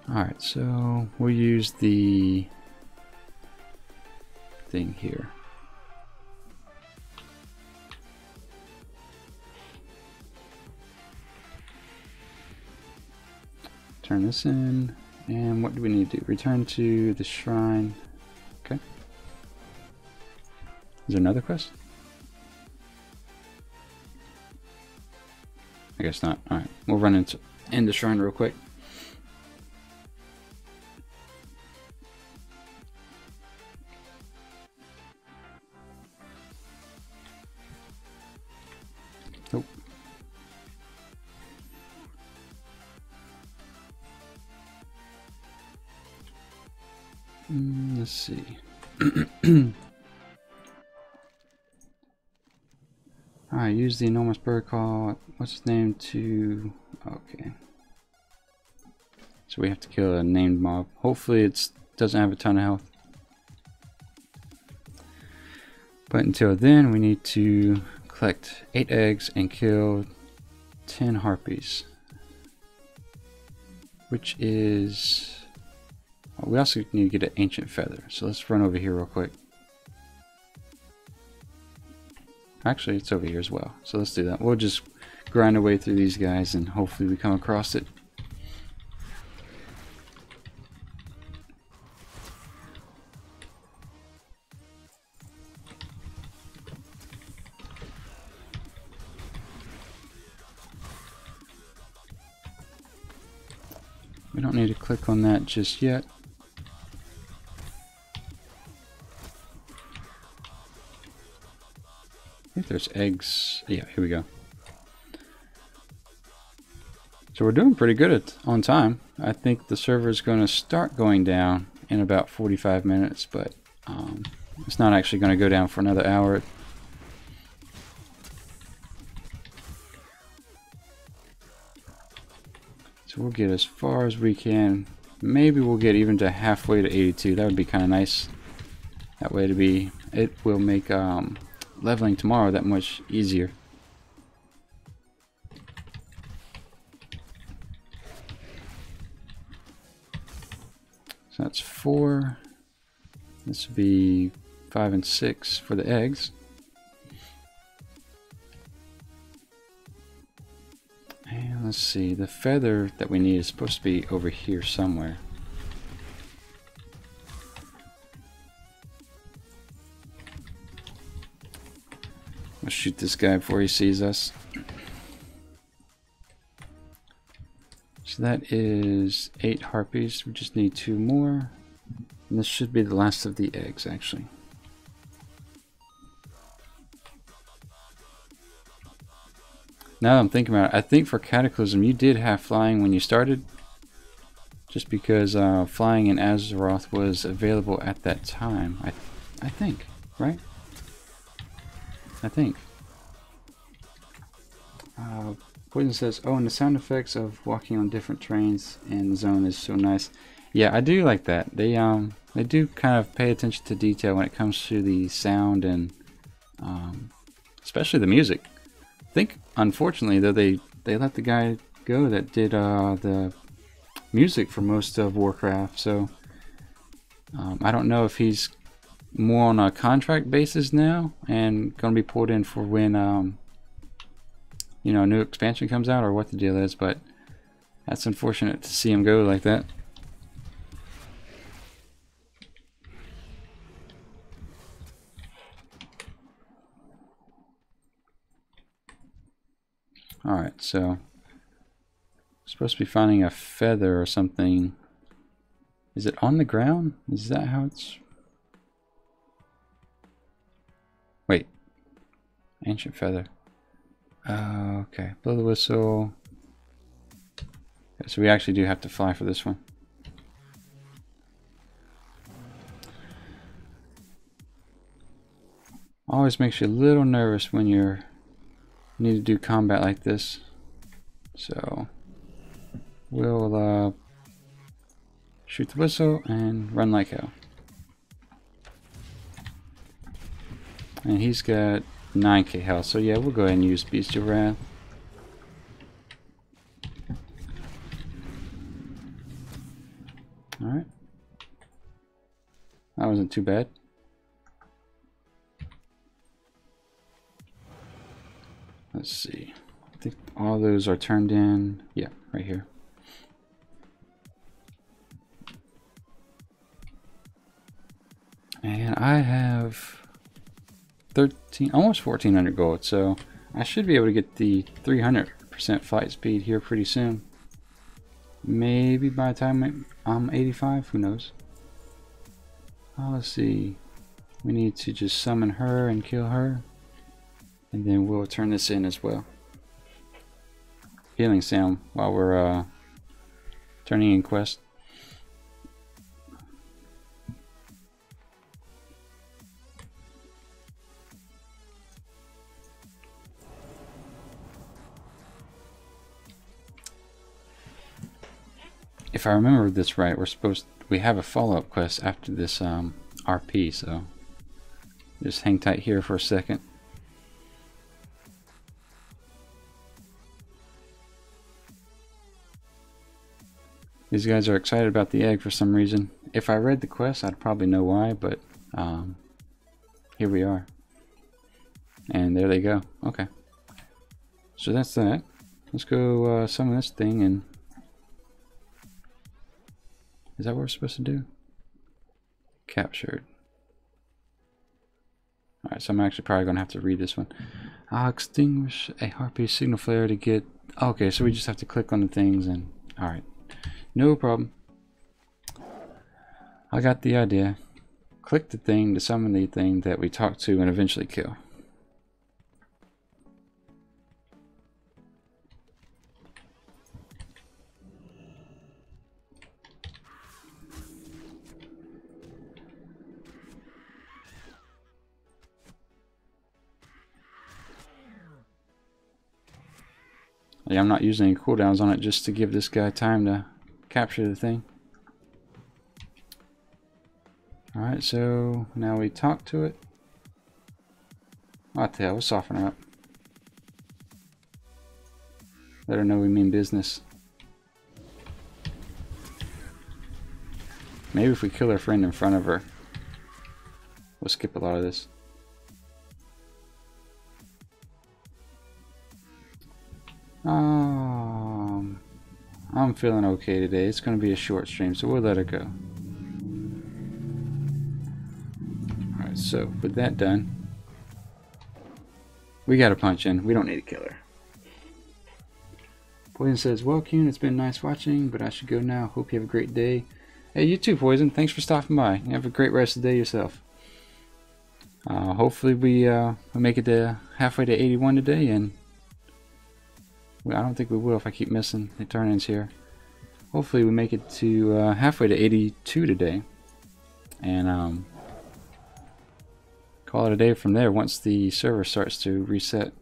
Alright, so we'll use the thing here. Turn this in, and what do we need to do? Return to the shrine. Okay. Is there another quest? I guess not. Alright, we'll run into the shrine real quick. Nope. Let's see. Alright, use the enormous bird call. What's his name to... Okay. So we have to kill a named mob. Hopefully it doesn't have a ton of health. But until then, we need to collect 8 eggs and kill 10 harpies. Which is... We also need to get an ancient feather. So let's run over here real quick. Actually, it's over here as well. So let's do that. We'll just grind our way through these guys and hopefully we come across it. We don't need to click on that just yet. I think there's eggs. Yeah, here we go. So we're doing pretty good on time. I think the server is going to start going down in about 45 minutes, but it's not actually going to go down for another hour. So we'll get as far as we can. Maybe we'll get even to halfway to 82. That would be kind of nice. That way it will make leveling tomorrow that much easier. So that's 4. This would be 5 and 6 for the eggs. And let's see, the feather that we need is supposed to be over here somewhere. Let's shoot this guy before he sees us. So that is 8 harpies. We just need 2 more. And this should be the last of the eggs, actually. Now that I'm thinking about it, I think for Cataclysm you did have flying when you started. Just because flying in Azeroth was available at that time. I think, right? I think. Poison says, oh, and the sound effects of walking on different trains in the zone is so nice. Yeah, I do like that. They do kind of pay attention to detail when it comes to the sound and especially the music. I think, unfortunately, though, they let the guy go that did the music for most of Warcraft, so I don't know if he's more on a contract basis now and going to be pulled in for when you know, a new expansion comes out or what the deal is, but that's unfortunate to see him go like that. Alright, so supposed to be finding a feather or something. Is it on the ground? Is that how it's... Wait. Ancient feather. Okay, blow the whistle. Okay, so we actually do have to fly for this one. Always makes you a little nervous when you need to do combat like this. So we'll shoot the whistle, and run like hell. And he's got 9k health, so yeah, we'll go ahead and use Bestial Wrath. Alright. That wasn't too bad. Let's see. I think all those are turned in. Yeah, right here. And I have 13, almost 1400 gold, so I should be able to get the 300% flight speed here pretty soon. Maybe by the time I'm 85, who knows. Let's see. We need to just summon her and kill her, and then we'll turn this in as well. Healing Sam while we're turning in quest. If I remember this right, we have a follow-up quest after this RP, so just hang tight here for a second. These guys are excited about the egg for some reason. If I read the quest, I'd probably know why, but here we are. And there they go. Okay. So that's that. Let's go summon this thing and... Is that what we're supposed to do? Captured. Alright, so I'm actually probably going to have to read this one. Extinguish a harpy signal flare to get... Okay, so we just have to click on the things and... Alright. No problem. I got the idea. Click the thing to summon the thing that we talk to and eventually kill. Yeah, I'm not using any cooldowns on it just to give this guy time to capture the thing. Alright, so now we talk to it. What the hell, we'll soften her up. Let her know we mean business. Maybe if we kill her friend in front of her, we'll skip a lot of this. I'm feeling okay today. It's going to be a short stream, so we'll let it go. Alright, so with that done, we got to punch in. We don't need to kill her. Poison says, well, Qyune, it's been nice watching, but I should go now. Hope you have a great day. Hey, you too, Poison. Thanks for stopping by. You have a great rest of the day yourself. Hopefully we make it to halfway to 81 today, and I don't think we will if I keep missing the turn-ins here. Hopefully we make it to halfway to 82 today, and call it a day from there once the server starts to reset.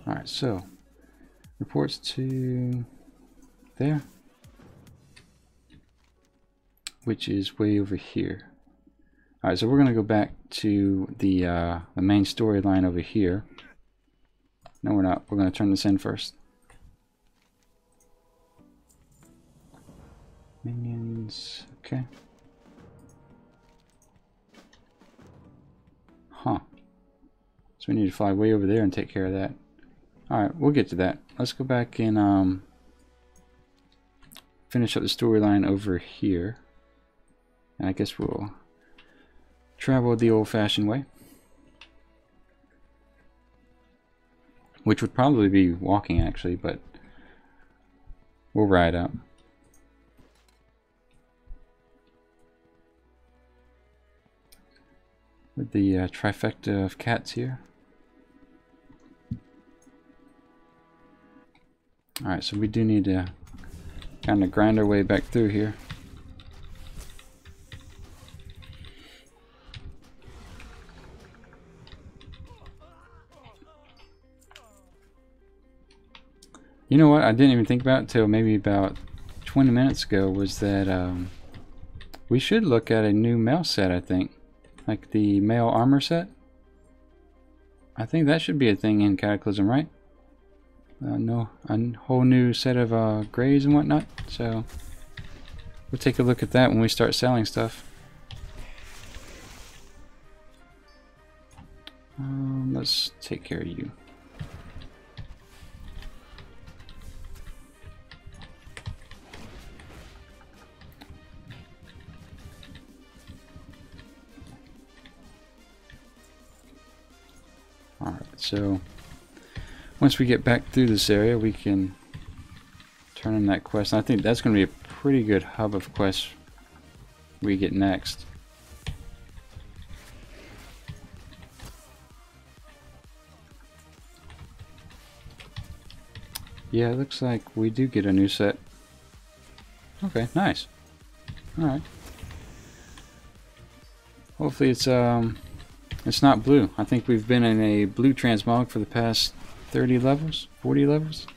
Alright, so reports to there, which is way over here. Alright, so we're going to go back to the main storyline over here. No, we're not. We're going to turn this in first. Minions. Okay. Huh. So we need to fly way over there and take care of that. Alright, we'll get to that. Let's go back and finish up the storyline over here. And I guess we'll travel the old-fashioned way, which would probably be walking actually, but we'll ride out. With the trifecta of cats here. Alright, so we do need to kind of grind our way back through here. You know what? I didn't even think about it till maybe about 20 minutes ago. Was that we should look at a new mail set? I think, like the mail armor set. I think that should be a thing in Cataclysm, right? No, a whole new set of grays and whatnot. So we'll take a look at that when we start selling stuff. Let's take care of you. Alright, so once we get back through this area, we can turn in that quest. And I think that's going to be a pretty good hub of quests we get next. Yeah, it looks like we do get a new set. Okay, nice. Alright. Hopefully it's not blue. I think we've been in a blue transmog for the past 30 levels, 40 levels.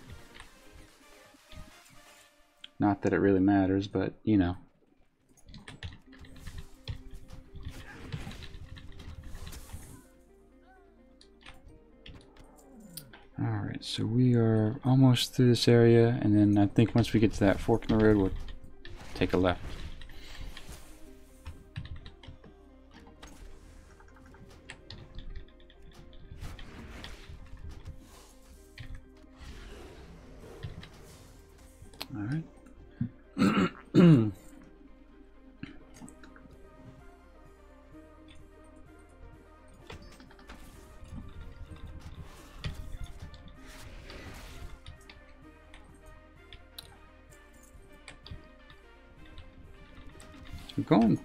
Not that it really matters, but you know. Alright, so we are almost through this area, and then I think once we get to that fork in the road, we'll take a left. Alright. We're going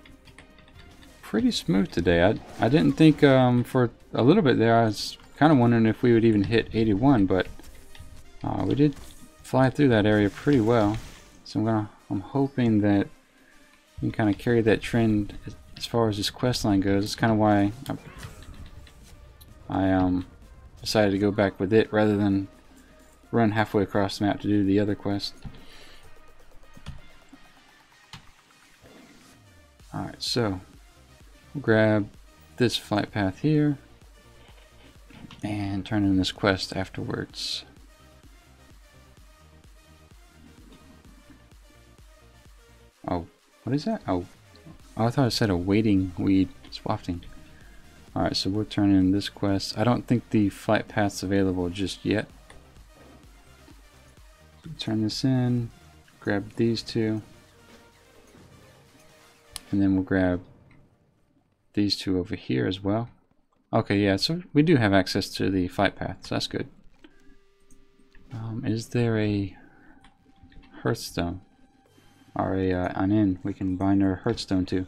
pretty smooth today. I didn't think for a little bit there I was kind of wondering if we would even hit 81, but we did fly through that area pretty well. So I'm hoping that we can kind of carry that trend as far as this quest line goes. That's kind of why I decided to go back with it rather than run halfway across the map to do the other quest. Alright, so we'll grab this flight path here and turn in this quest afterwards. Oh, what is that? Oh, I thought it said a waiting weed. It's wafting. Alright, so we'll turn in this quest. I don't think the flight path's available just yet. Turn this in, grab these two. And then we'll grab these two over here as well. Okay, yeah, so we do have access to the flight path, so that's good. Is there a hearthstone? Or an inn we can bind our hearthstone to?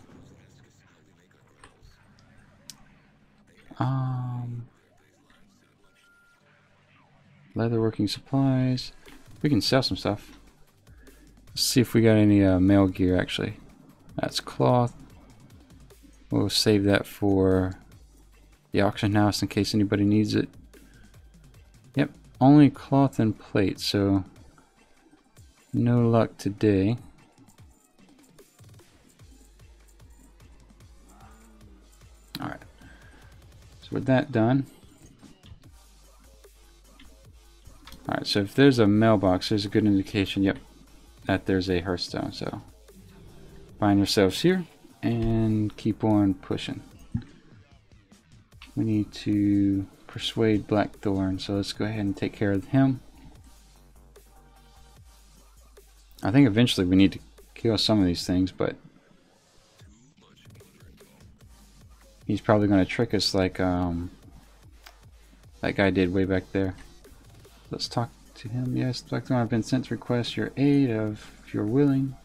Leatherworking supplies. We can sell some stuff. Let's see if we got any mail gear actually. That's cloth. We'll save that for the auction house in case anybody needs it. Yep, only cloth and plate, so no luck today. Alright, so with that done. Alright, so if there's a mailbox, there's a good indication, yep, that there's a hearthstone, so find yourselves here and keep on pushing. We need to persuade Blackthorn, so let's go ahead and take care of him. I think eventually we need to kill some of these things, but he's probably going to trick us like that guy did way back there. Let's talk to him. Yes, Blackthorn, I've been sent to request your aid if you're willing.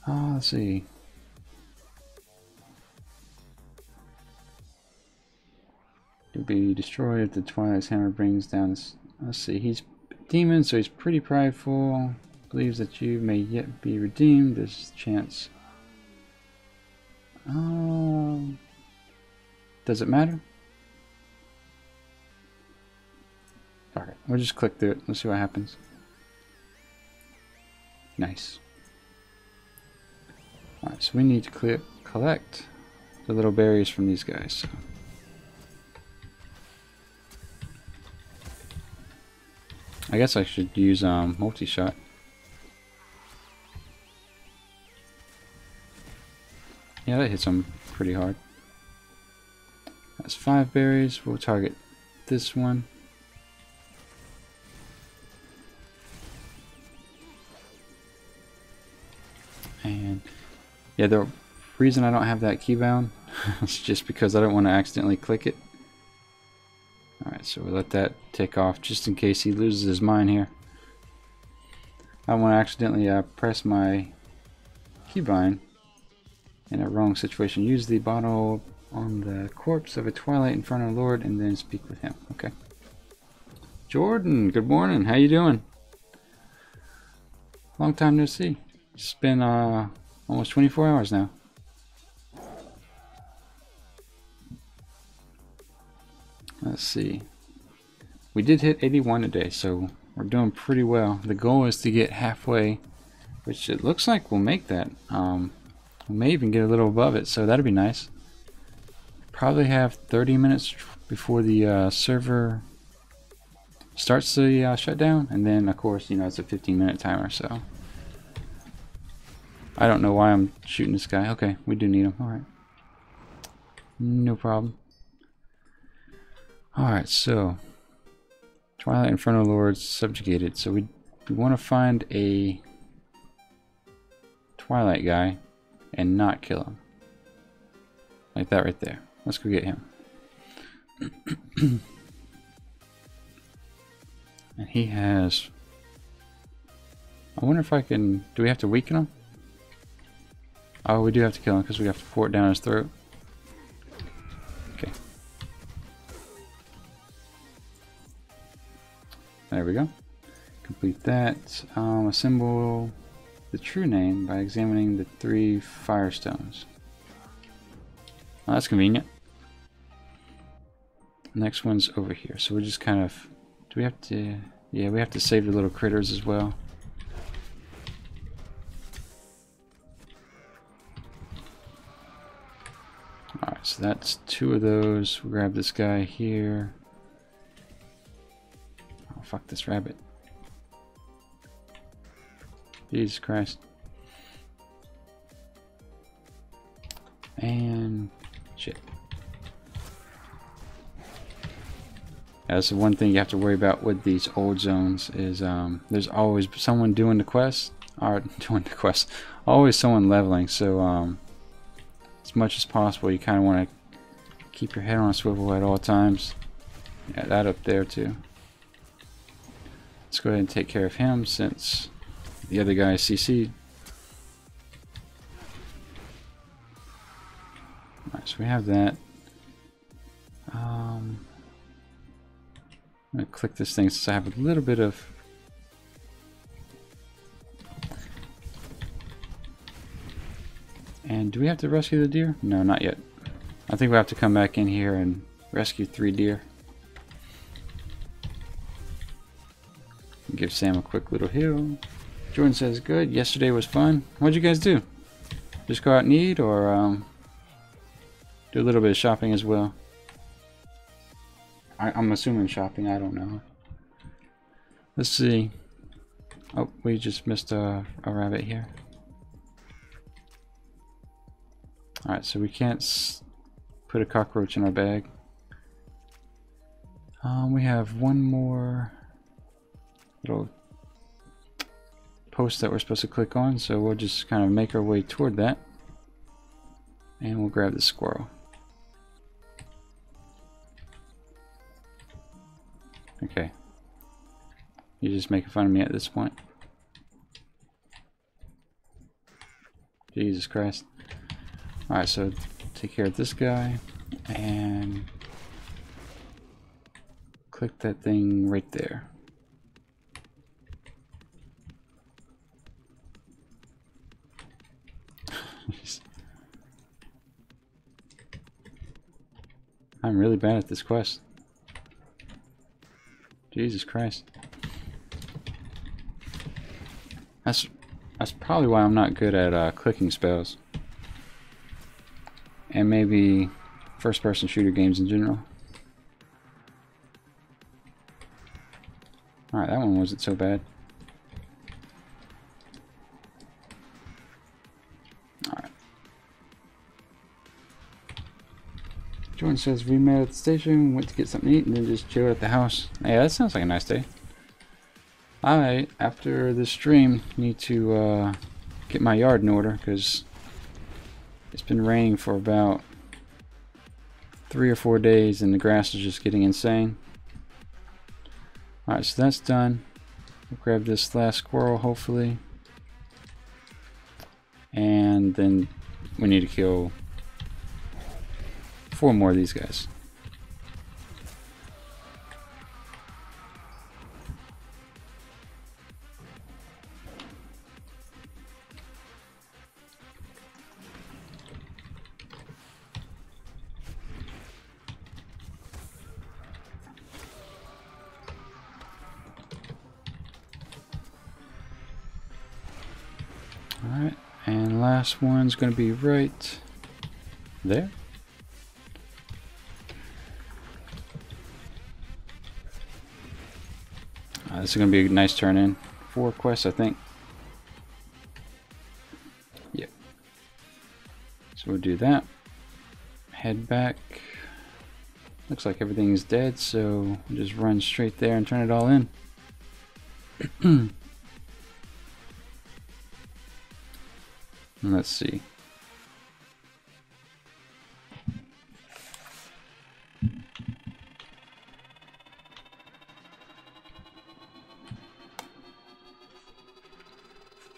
Let's see. To be destroyed if the Twilight's hammer brings down this. Let's see. He's a demon, so he's pretty prideful. Believes that you may yet be redeemed. There's a chance. Does it matter? Alright, We'll just click through it. Let's see what happens. Nice. Alright, so we need to collect the little berries from these guys. So. I guess I should use multi-shot. Yeah, that hits them pretty hard. That's 5 berries. We'll target this one. And yeah, the reason I don't have that keybound is just because I don't want to accidentally click it. Alright, so we'll let that tick off just in case he loses his mind here. I don't want to accidentally press my keybind in a wrong situation. Use the bottle on the corpse of a Twilight Inferno Lord and then speak with him. Okay. Jordan, good morning. How you doing? Long time no see. It's been almost 24 hours now. Let's see. We did hit 81 today, so we're doing pretty well. The goal is to get halfway, which it looks like we'll make that. We may even get a little above it, so that'd be nice. Probably have 30 minutes before the server starts the shutdown, and then of course, you know, it's a 15-minute timer, so I don't know why I'm shooting this guy. Okay, we do need him. Alright. No problem. Alright, so Twilight Inferno Lords subjugated. So we want to find a Twilight guy and not kill him. Like that right there. Let's go get him. And he has... I wonder if I can... Do we have to weaken him? Oh, we do have to kill him because we have to pour it down his throat. Okay. There we go. Complete that. Assemble the true name by examining the 3 firestones. Well, that's convenient. Next one's over here. So we just kind of... Do we have to... Yeah, we have to save the little critters as well. Alright, so that's 2 of those. We'll grab this guy here. Oh, fuck this rabbit. Jesus Christ. And... shit. That's the one thing you have to worry about with these old zones is there's always someone doing the quest, or doing the quest, always someone leveling, so as much as possible you kind of want to keep your head on a swivel at all times. Yeah, that up there too. Let's go ahead and take care of him since the other guy is CC'd. Alright, so we have that. I'm going to click this thing since I have a little bit of... And do we have to rescue the deer? No, not yet. I think we have to come back in here and rescue 3 deer. Give Sam a quick little heal. Jordan says, good. Yesterday was fun. What'd you guys do? Just go out and eat, or do a little bit of shopping as well? I'm assuming shopping. I don't know. Let's see. Oh, we just missed a rabbit here. Alright, so we can't put a cockroach in our bag. We have one more little post that we're supposed to click on, so we'll just kind of make our way toward that. And we'll grab the squirrel. Okay. You're just making fun of me at this point. Jesus Christ. Alright, so take care of this guy and click that thing right there. I'm really bad at this quest. Jesus Christ. That's probably why I'm not good at clicking spells. And maybe first-person shooter games in general. Alright, that one wasn't so bad. Alright. Jordan says, we met at the station, went to get something to eat, and then just chilled at the house. Yeah, that sounds like a nice day. I, after this stream, need to get my yard in order, because it's been raining for about 3 or 4 days, and the grass is just getting insane. Alright, so that's done. We'll grab this last squirrel, hopefully. And then we need to kill 4 more of these guys. Alright, and last one's going to be right there. This is going to be a nice turn in. 4 quests, I think. Yep. So we'll do that. Head back. Looks like everything's dead, so we'll just run straight there and turn it all in. Let's see.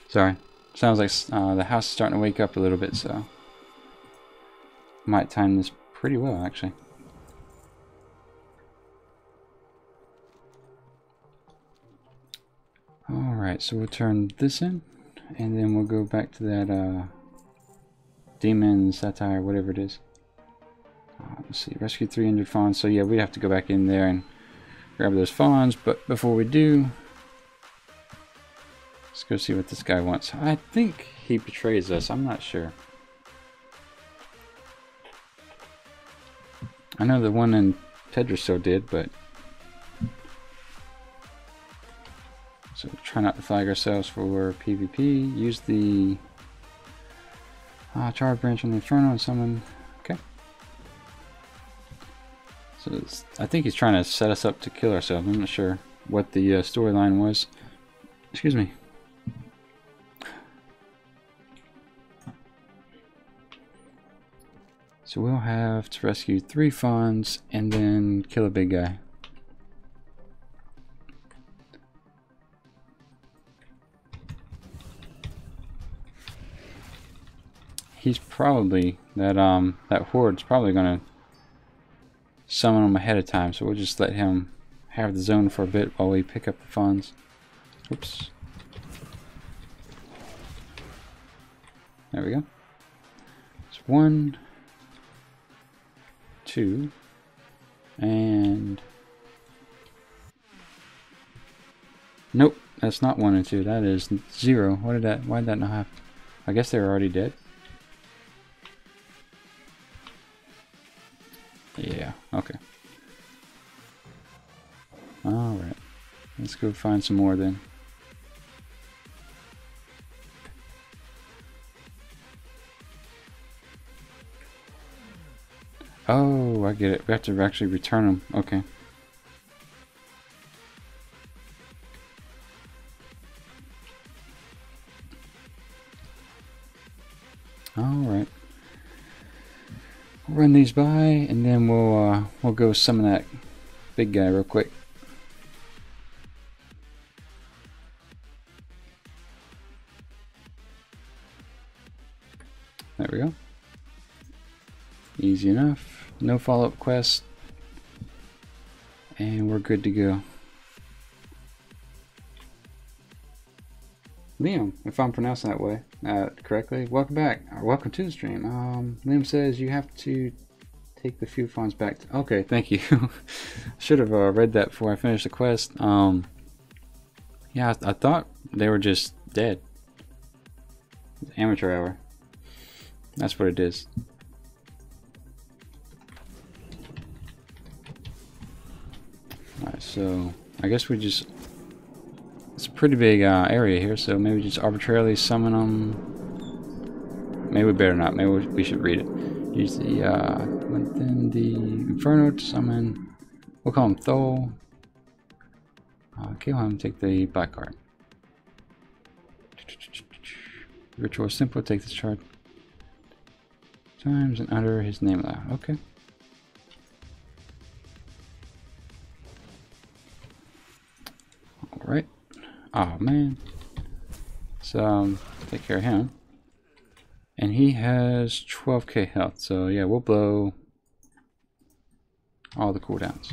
Sorry. Sounds like the house is starting to wake up a little bit, so might time this pretty well, actually. Alright, so we'll turn this in, and then we'll go back to that demon satire, whatever it is. Let's see, rescue 300 fawns. So yeah, we'd have to go back in there and grab those fawns, but before we do, let's go see what this guy wants. I think he betrays us, I'm not sure. I know the one in Tedrasil did, but so try not to flag ourselves for PvP. Use the charred branch on the Inferno and summon. Okay. So I think he's trying to set us up to kill ourselves. I'm not sure what the storyline was. Excuse me. So we'll have to rescue 3 fawns and then kill a big guy. He's probably, that horde's probably gonna summon him ahead of time, so we'll just let him have the zone for a bit while we pick up the fawns. Oops. There we go. It's 1, 2, and nope, that's not 1 and 2. That is 0. Why did that not happen? I guess they were already dead. Yeah, okay. Alright. Let's go find some more then. Oh, I get it. We have to actually return them. Okay. Alright. We'll run these by, and then we'll go summon that big guy real quick. There we go. Easy enough. No follow-up quest. And we're good to go. Liam, if I'm pronouncing that way correctly, welcome back, or welcome to the stream. Liam says you have to Take the few funds back. Okay, thank you. Should have read that before I finished the quest. Yeah, I thought they were just dead. Amateur hour. That's what it is. Alright, so I guess we just... It's a pretty big area here, so maybe just arbitrarily summon them. Maybe we better not. Maybe we should read it. Use the within the Inferno to summon. We'll call him Thol. Kill him. Take the black card. Ritual is simple. Take this chart times and utter his name aloud. Okay. All right. Oh man. So take care of him. And he has 12k health, so yeah, we'll blow all the cooldowns.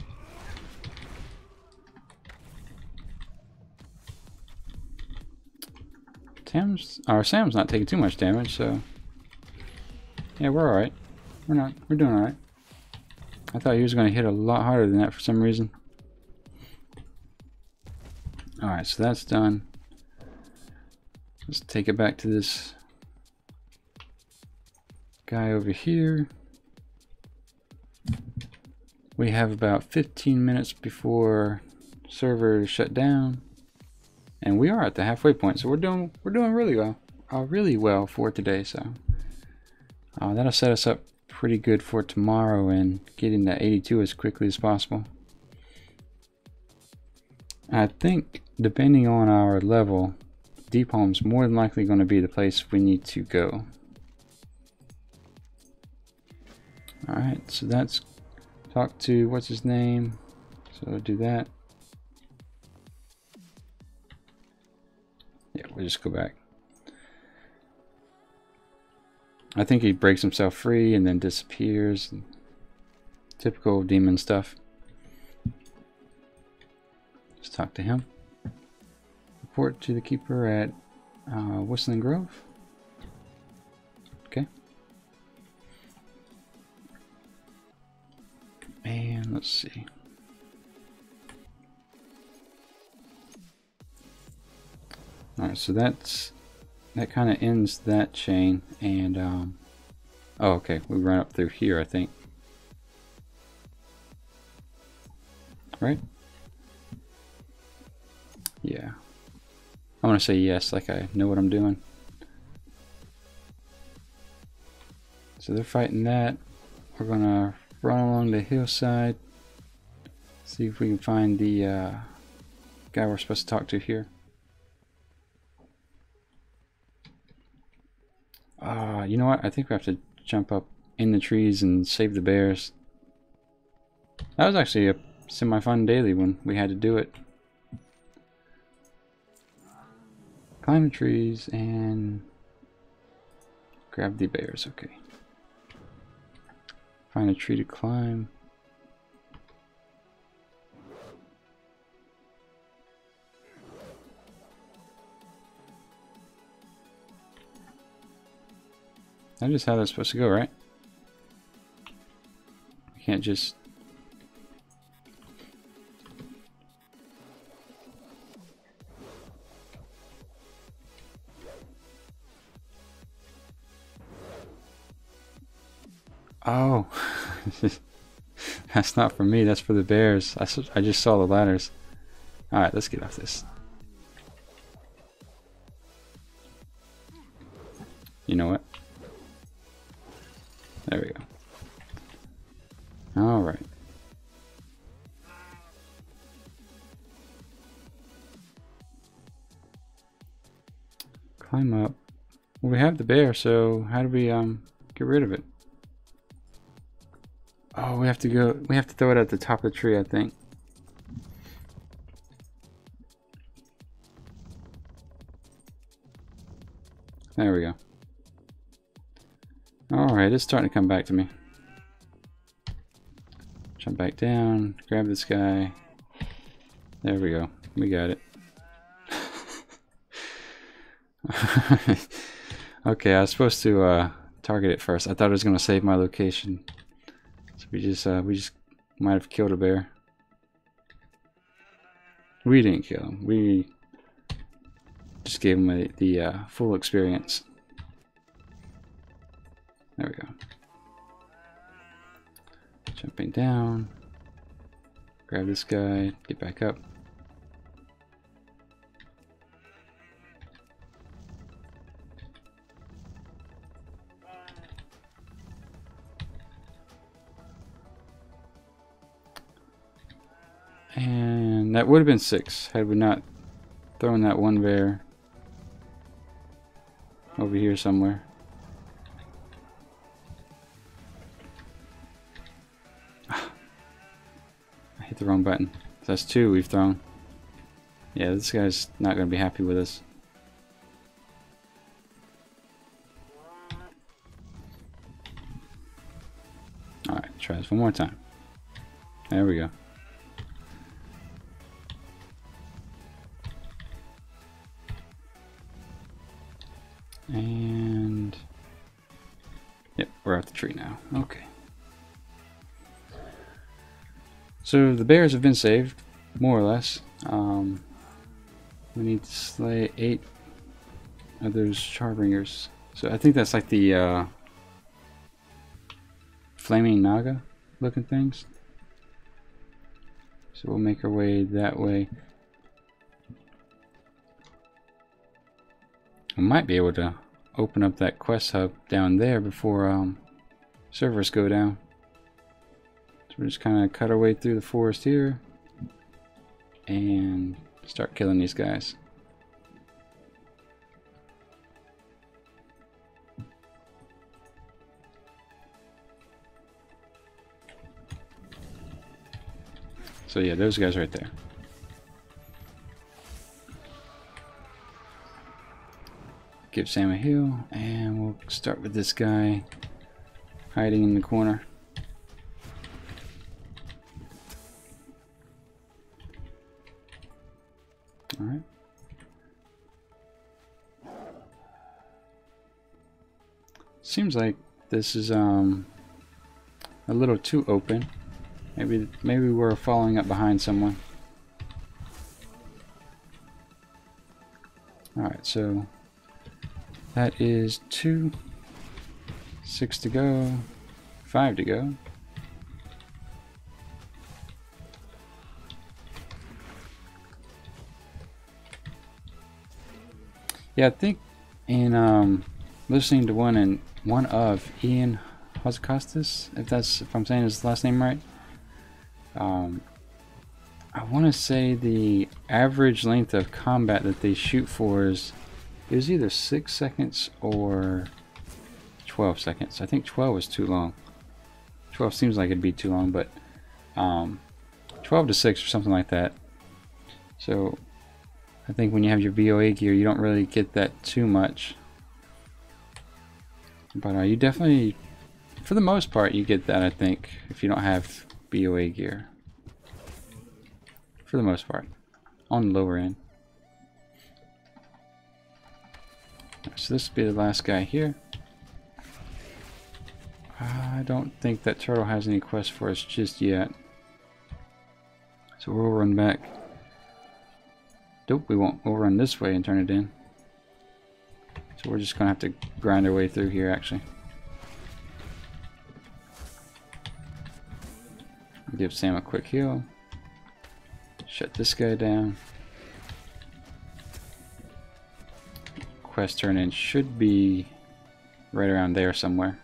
Sam's not taking too much damage, so yeah, we're alright. We're doing alright. I thought he was gonna hit a lot harder than that for some reason. Alright, so that's done. Let's take it back to this guy over here. We have about 15 minutes before server shut down, and we are at the halfway point, so we're doing really well for today. So that'll set us up pretty good for tomorrow and getting to 82 as quickly as possible. I think depending on our level, Deep Home's more than likely going to be the place we need to go. Alright, so that's talk to what's his name. So do that. Yeah, we'll just go back. I think he breaks himself free and then disappears. Typical demon stuff. Just talk to him. Report to the keeper at Whistling Grove. Okay. And let's see. Alright, so that kind of ends that chain, and oh, okay, we run up through here, I think. Right? Yeah. I want to say yes, like I know what I'm doing. So they're fighting that. We're gonna run along the hillside, see if we can find the guy we're supposed to talk to here. You know what? I think we have to jump up in the trees and save the bears. That was actually a semi-fun daily when we had to do it. Climb the trees and grab the bears. Okay. Find a tree to climb. That's just how that's supposed to go, right? You can't just... Oh, that's not for me, that's for the bears. I just saw the ladders. Alright, let's get off this. You know what? There we go. Alright. Climb up. Well, we have the bear, so how do we get rid of it? Oh, we have to throw it at the top of the tree, I think. There we go. Alright, it's starting to come back to me. Jump back down, grab this guy. There we go. We got it. Okay, I was supposed to target it first. I thought it was going to save my location. So We just might have killed a bear. We didn't kill him. We just gave him the full experience. There we go. Jumping down. Grab this guy. Get back up. And that would have been 6 had we not thrown that one bear over here somewhere. I hit the wrong button. So that's 2 we've thrown. Yeah, this guy's not going to be happy with us. Alright, try this one more time. There we go. And yep, we're off the tree now. Okay. So the bears have been saved, more or less. We need to slay 8 of those Charbringers. So I think that's like the flaming naga looking things. So we'll make our way that way. We might be able to open up that quest hub down there before servers go down. So we're just kind of cut our way through the forest here and start killing these guys. So yeah, those guys right there. Give Sam a heal, and we'll start with this guy hiding in the corner. Alright. Seems like this is a little too open. Maybe we're following up behind someone. Alright, so that is 2, 6 to go, 5 to go. Yeah, I think in listening to one of Ian Hozakostas, if I'm saying his last name right, I want to say the average length of combat that they shoot for is either 6 seconds or 12 seconds. I think 12 is too long. 12 seems like it'd be too long, but 12 to 6 or something like that. So I think when you have your BOA gear, you don't really get that too much. But you definitely, for the most part, you get that, I think, if you don't have BOA gear. For the most part, on the lower end. So this will be the last guy here. I don't think that turtle has any quest for us just yet. So we'll run back. Nope, we won't. We'll run this way and turn it in. So we're just going to have to grind our way through here, actually. Give Sam a quick heal. Shut this guy down. Quest turn in should be right around there somewhere.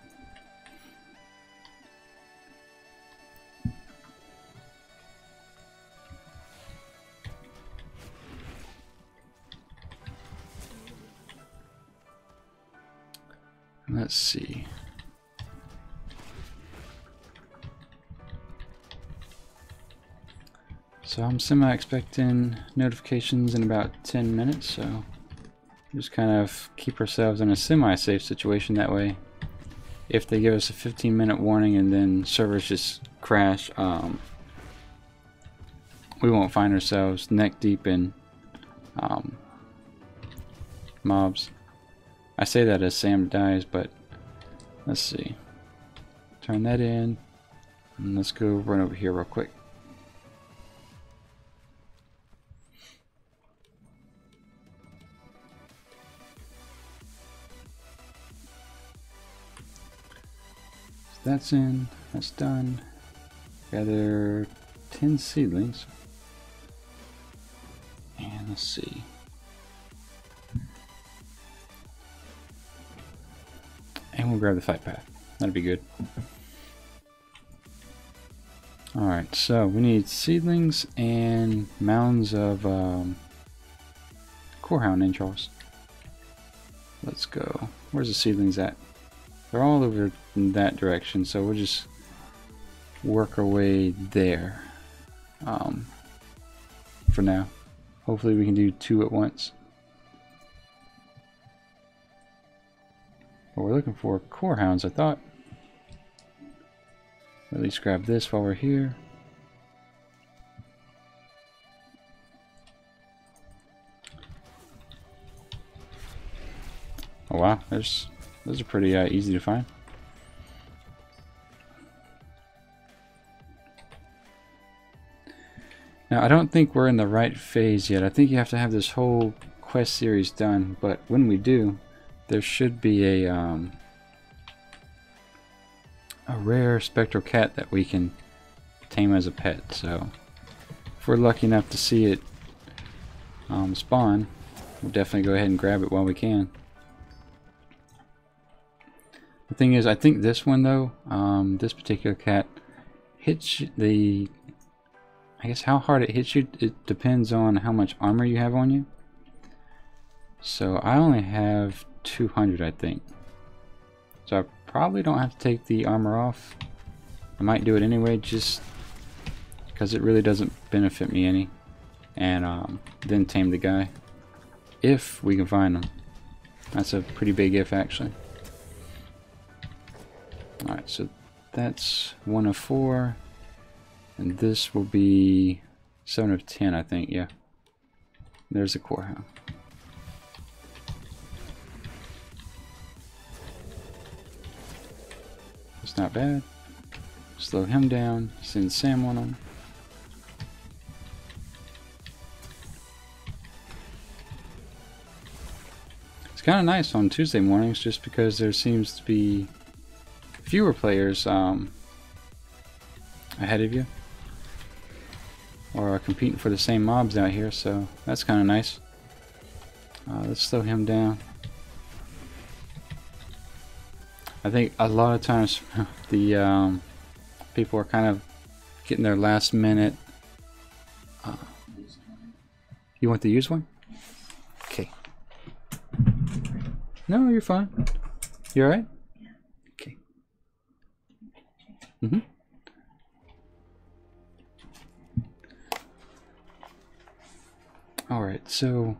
Let's see. So I'm semi-expecting notifications in about 10 minutes, so just kind of keep ourselves in a semi-safe situation that way. If they give us a 15-minute warning and then servers just crash, we won't find ourselves neck deep in mobs. I say that as Sam dies, but let's see. Turn that in. And let's go run over here real quick. So that's in, that's done. Gather 10 seedlings. And let's see. And we'll grab the fight path. That'd be good. Alright, so we need seedlings and mounds of corehound entrails. Let's go. Where's the seedlings at? They're all over in that direction, so we'll just work our way there for now. Hopefully we can do 2 at once. But we're looking for corehounds, I thought. At least grab this while we're here. Oh wow, those are pretty easy to find. Now I don't think we're in the right phase yet. I think you have to have this whole quest series done, but when we do, there should be a rare spectral cat that we can tame as a pet. So if we're lucky enough to see it spawn, we'll definitely go ahead and grab it while we can. The thing is, I think this one though, this particular cat hits the, I guess how hard it hits you, it depends on how much armor you have on you. So I only have 200, I think. So I probably don't have to take the armor off. I might do it anyway, just because it really doesn't benefit me any. And then tame the guy, if we can find him. That's a pretty big if, actually. Alright, so that's 1 of 4. And this will be 7 of 10, I think, yeah. There's a corehound. It's not bad. Slow him down, send Sam on him. It's kind of nice on Tuesday mornings just because there seems to be fewer players ahead of you, or competing for the same mobs out here, so that's kind of nice. Let's slow him down. I think a lot of times the people are kind of getting their last minute. You want to use one? Okay. No, you're fine. You alright? Okay. Mm-hmm. Alright, so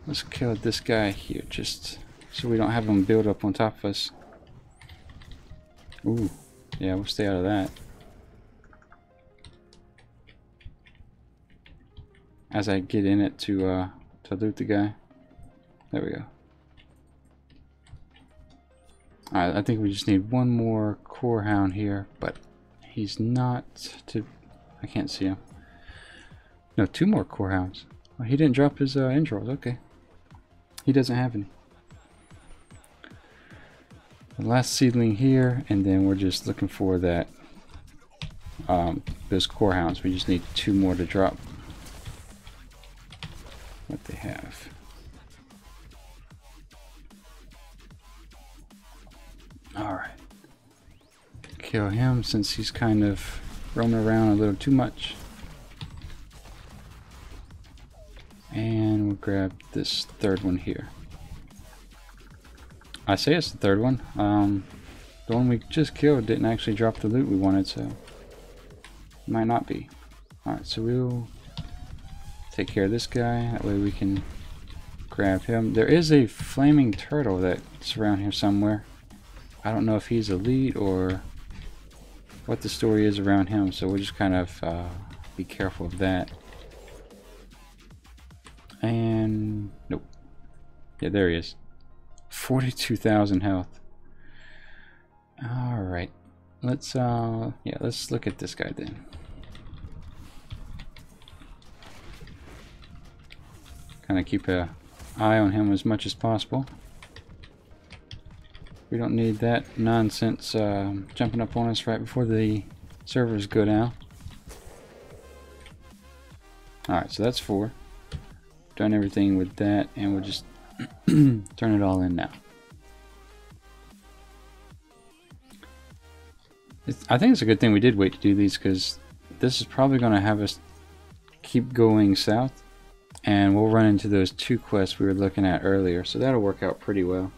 let's kill this guy here just so we don't have him build up on top of us. Ooh, yeah, we'll stay out of that. As I get in it to loot the guy. There we go. Alright, I think we just need one more corehound here, but he's not to... I can't see him. No, 2 more corehounds. Oh, he didn't drop his entrails, okay. He doesn't have any. The last seedling here, and then we're just looking for that those corehounds. We just need 2 more to drop what they have. Alright. Kill him since he's kind of roaming around a little too much. And we'll grab this 3rd one here. I say it's the 3rd one. The one we just killed didn't actually drop the loot we wanted, so it might not be. Alright, so we'll take care of this guy. That way we can grab him. There is a flaming turtle that's around here somewhere. I don't know if he's elite or what the story is around him, so we'll just kind of be careful of that. And nope. Yeah, there he is. 42,000 health. Alright. let's let's look at this guy then. Kind of keep an eye on him as much as possible. We don't need that nonsense jumping up on us right before the servers go down. Alright, so that's 4. Done everything with that, and we'll just turn it all in now. I think it's a good thing we did wait to do these, because this is probably going to have us keep going south, and we'll run into those 2 quests we were looking at earlier, so that'll work out pretty well.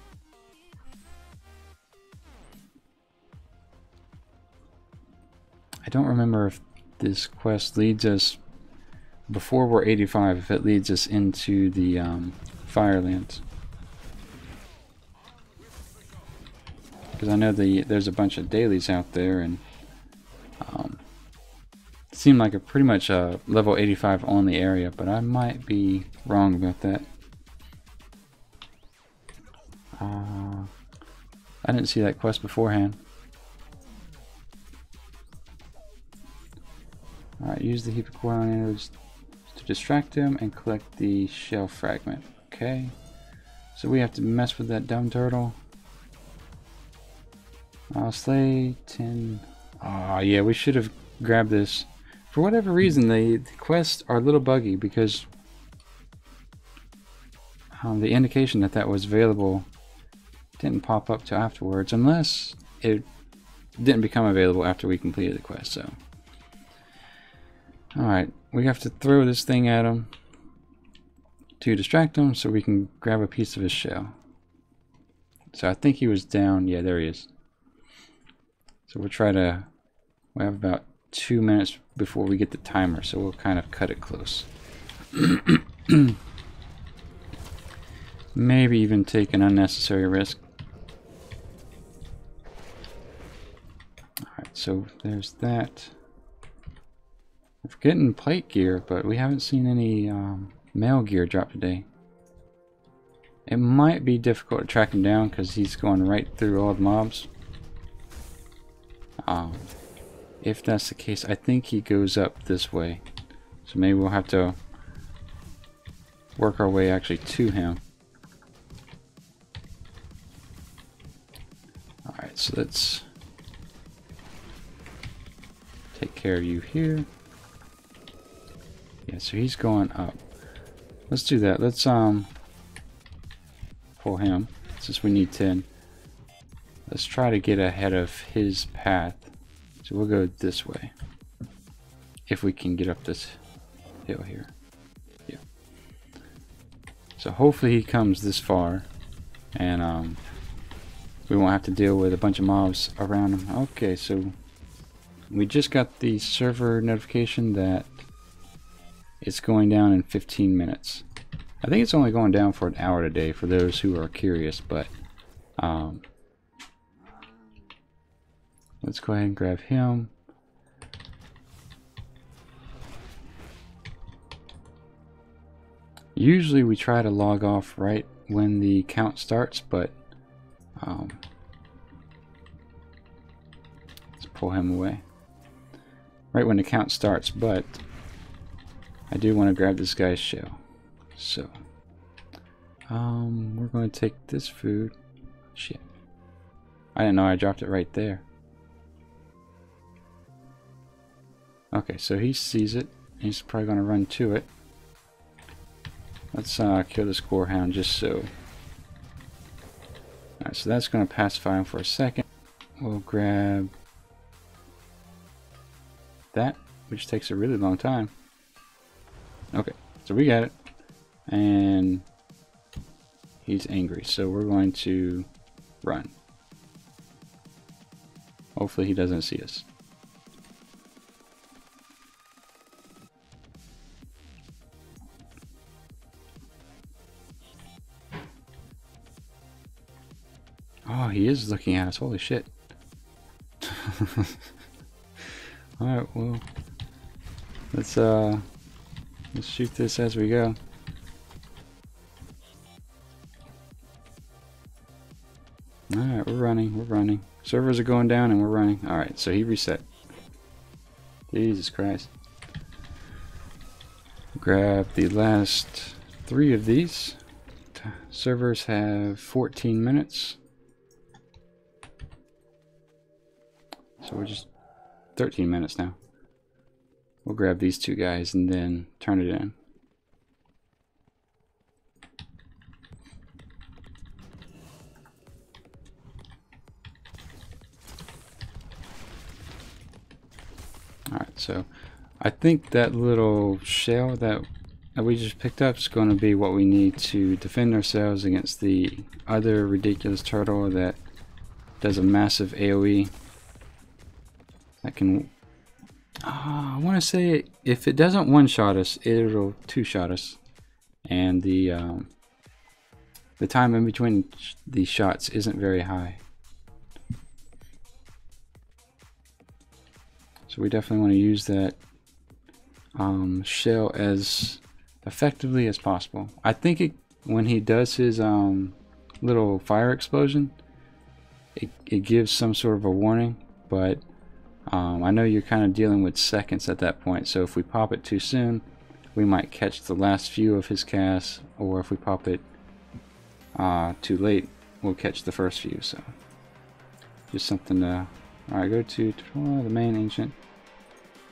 I don't remember if this quest leads us before we're 85, if it leads us into the Firelands. Because I know there's a bunch of dailies out there, and it seemed like a pretty much level 85 on the area, but I might be wrong about that. I didn't see that quest beforehand. Alright, use the heap of Qyune arrows to distract him and collect the shell fragment. Okay, so we have to mess with that dumb turtle. Slay 10. Oh yeah, we should have grabbed this. For whatever reason, the quests are a little buggy, because the indication that was available didn't pop up till afterwards, unless it didn't become available after we completed the quest. So, alright, we have to throw this thing at him to distract him so we can grab a piece of his shell. So I think he was down. Yeah, there he is. So we'll try to, we have about 2 minutes before we get the timer, so we'll kind of cut it close. Maybe even take an unnecessary risk. Alright, so there's that. We're getting plate gear, but we haven't seen any mail gear drop today. It might be difficult to track him down because he's going right through all the mobs. If that's the case, I think he goes up this way. So maybe we'll have to work our way actually to him. Alright, so let's take care of you here. Yeah, so he's going up. Let's do that. Let's pull him, since we need 10. Let's try to get ahead of his path. So we'll go this way. If we can get up this hill here. Yeah. So hopefully he comes this far, and we won't have to deal with a bunch of mobs around him. Okay, so we just got the server notification that it's going down in 15 minutes. I think it's only going down for an hour today for those who are curious, but let's go ahead and grab him. Usually we try to log off right when the count starts, but let's pull him away. Right when the count starts, but I do want to grab this guy's shell. So we're going to take this food. Shit. I didn't know I dropped it right there. Okay, so he sees it. He's probably going to run to it. Let's kill this gorehound just so. Alright, so that's going to pacify him for a second. We'll grab that, which takes a really long time. Okay, so we got it. And he's angry, so we're going to run. Hopefully he doesn't see us. Oh, he is looking at us. Holy shit. Alright, well, let's shoot this as we go. Alright, we're running. running, we're running. Servers are going down and we're running. Alright, so he reset. Jesus Christ. Grab the last 3 of these. Servers have 14 minutes. So we're just 13 minutes now. We'll grab these 2 guys and then turn it in. Alright, so I think that little shell that we just picked up is going to be what we need to defend ourselves against the other ridiculous turtle that does a massive AoE. That can... I want to say if it doesn't one-shot us, it'll two-shot us. And the time in between the shots isn't very high. So we definitely want to use that shell as effectively as possible. I think when he does his little fire explosion, it gives some sort of a warning, but I know you're kind of dealing with seconds at that point, so if we pop it too soon, we might catch the last few of his casts, or if we pop it too late, we'll catch the first few. So just something to... Alright, go to the main ancient.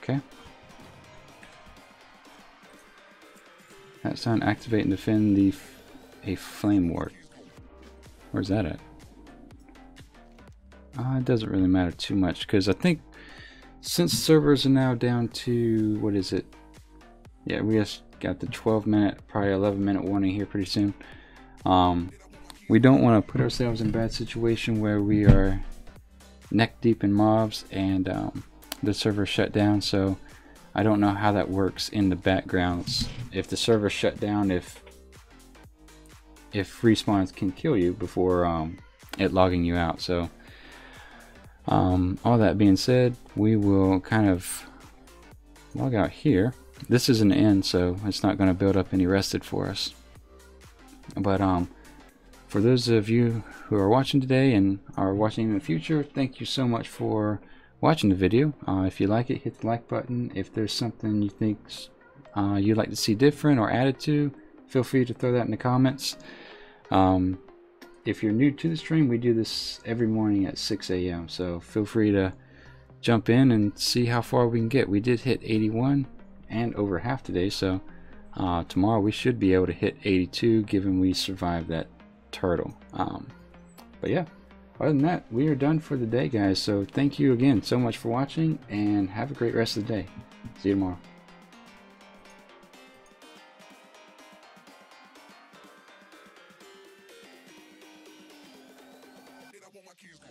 Okay. That's done. Activate and defend a flame ward. Where's that at? It doesn't really matter too much, because I think since servers are now down to, what is it? Yeah, we just got the 12-minute, probably 11-minute warning here pretty soon. We don't want to put ourselves in a bad situation where we are neck deep in mobs and the server shut down. So I don't know how that works in the backgrounds. If the server shut down, if respawns can kill you before it logging you out. So all that being said, we will kind of log out here. This is an end, so it's not going to build up any rested for us. But for those of you who are watching today and are watching in the future, thank you so much for watching the video. If you like it, hit the like button. If there's something you think you'd like to see different or added to, feel free to throw that in the comments. If you're new to the stream, we do this every morning at 6 a.m. So feel free to jump in and see how far we can get. We did hit 81 and over half today, so tomorrow we should be able to hit 82 given we survived that turtle. But yeah, other than that, we are done for the day, guys. So thank you again so much for watching, and have a great rest of the day. See you tomorrow. I want my kids go.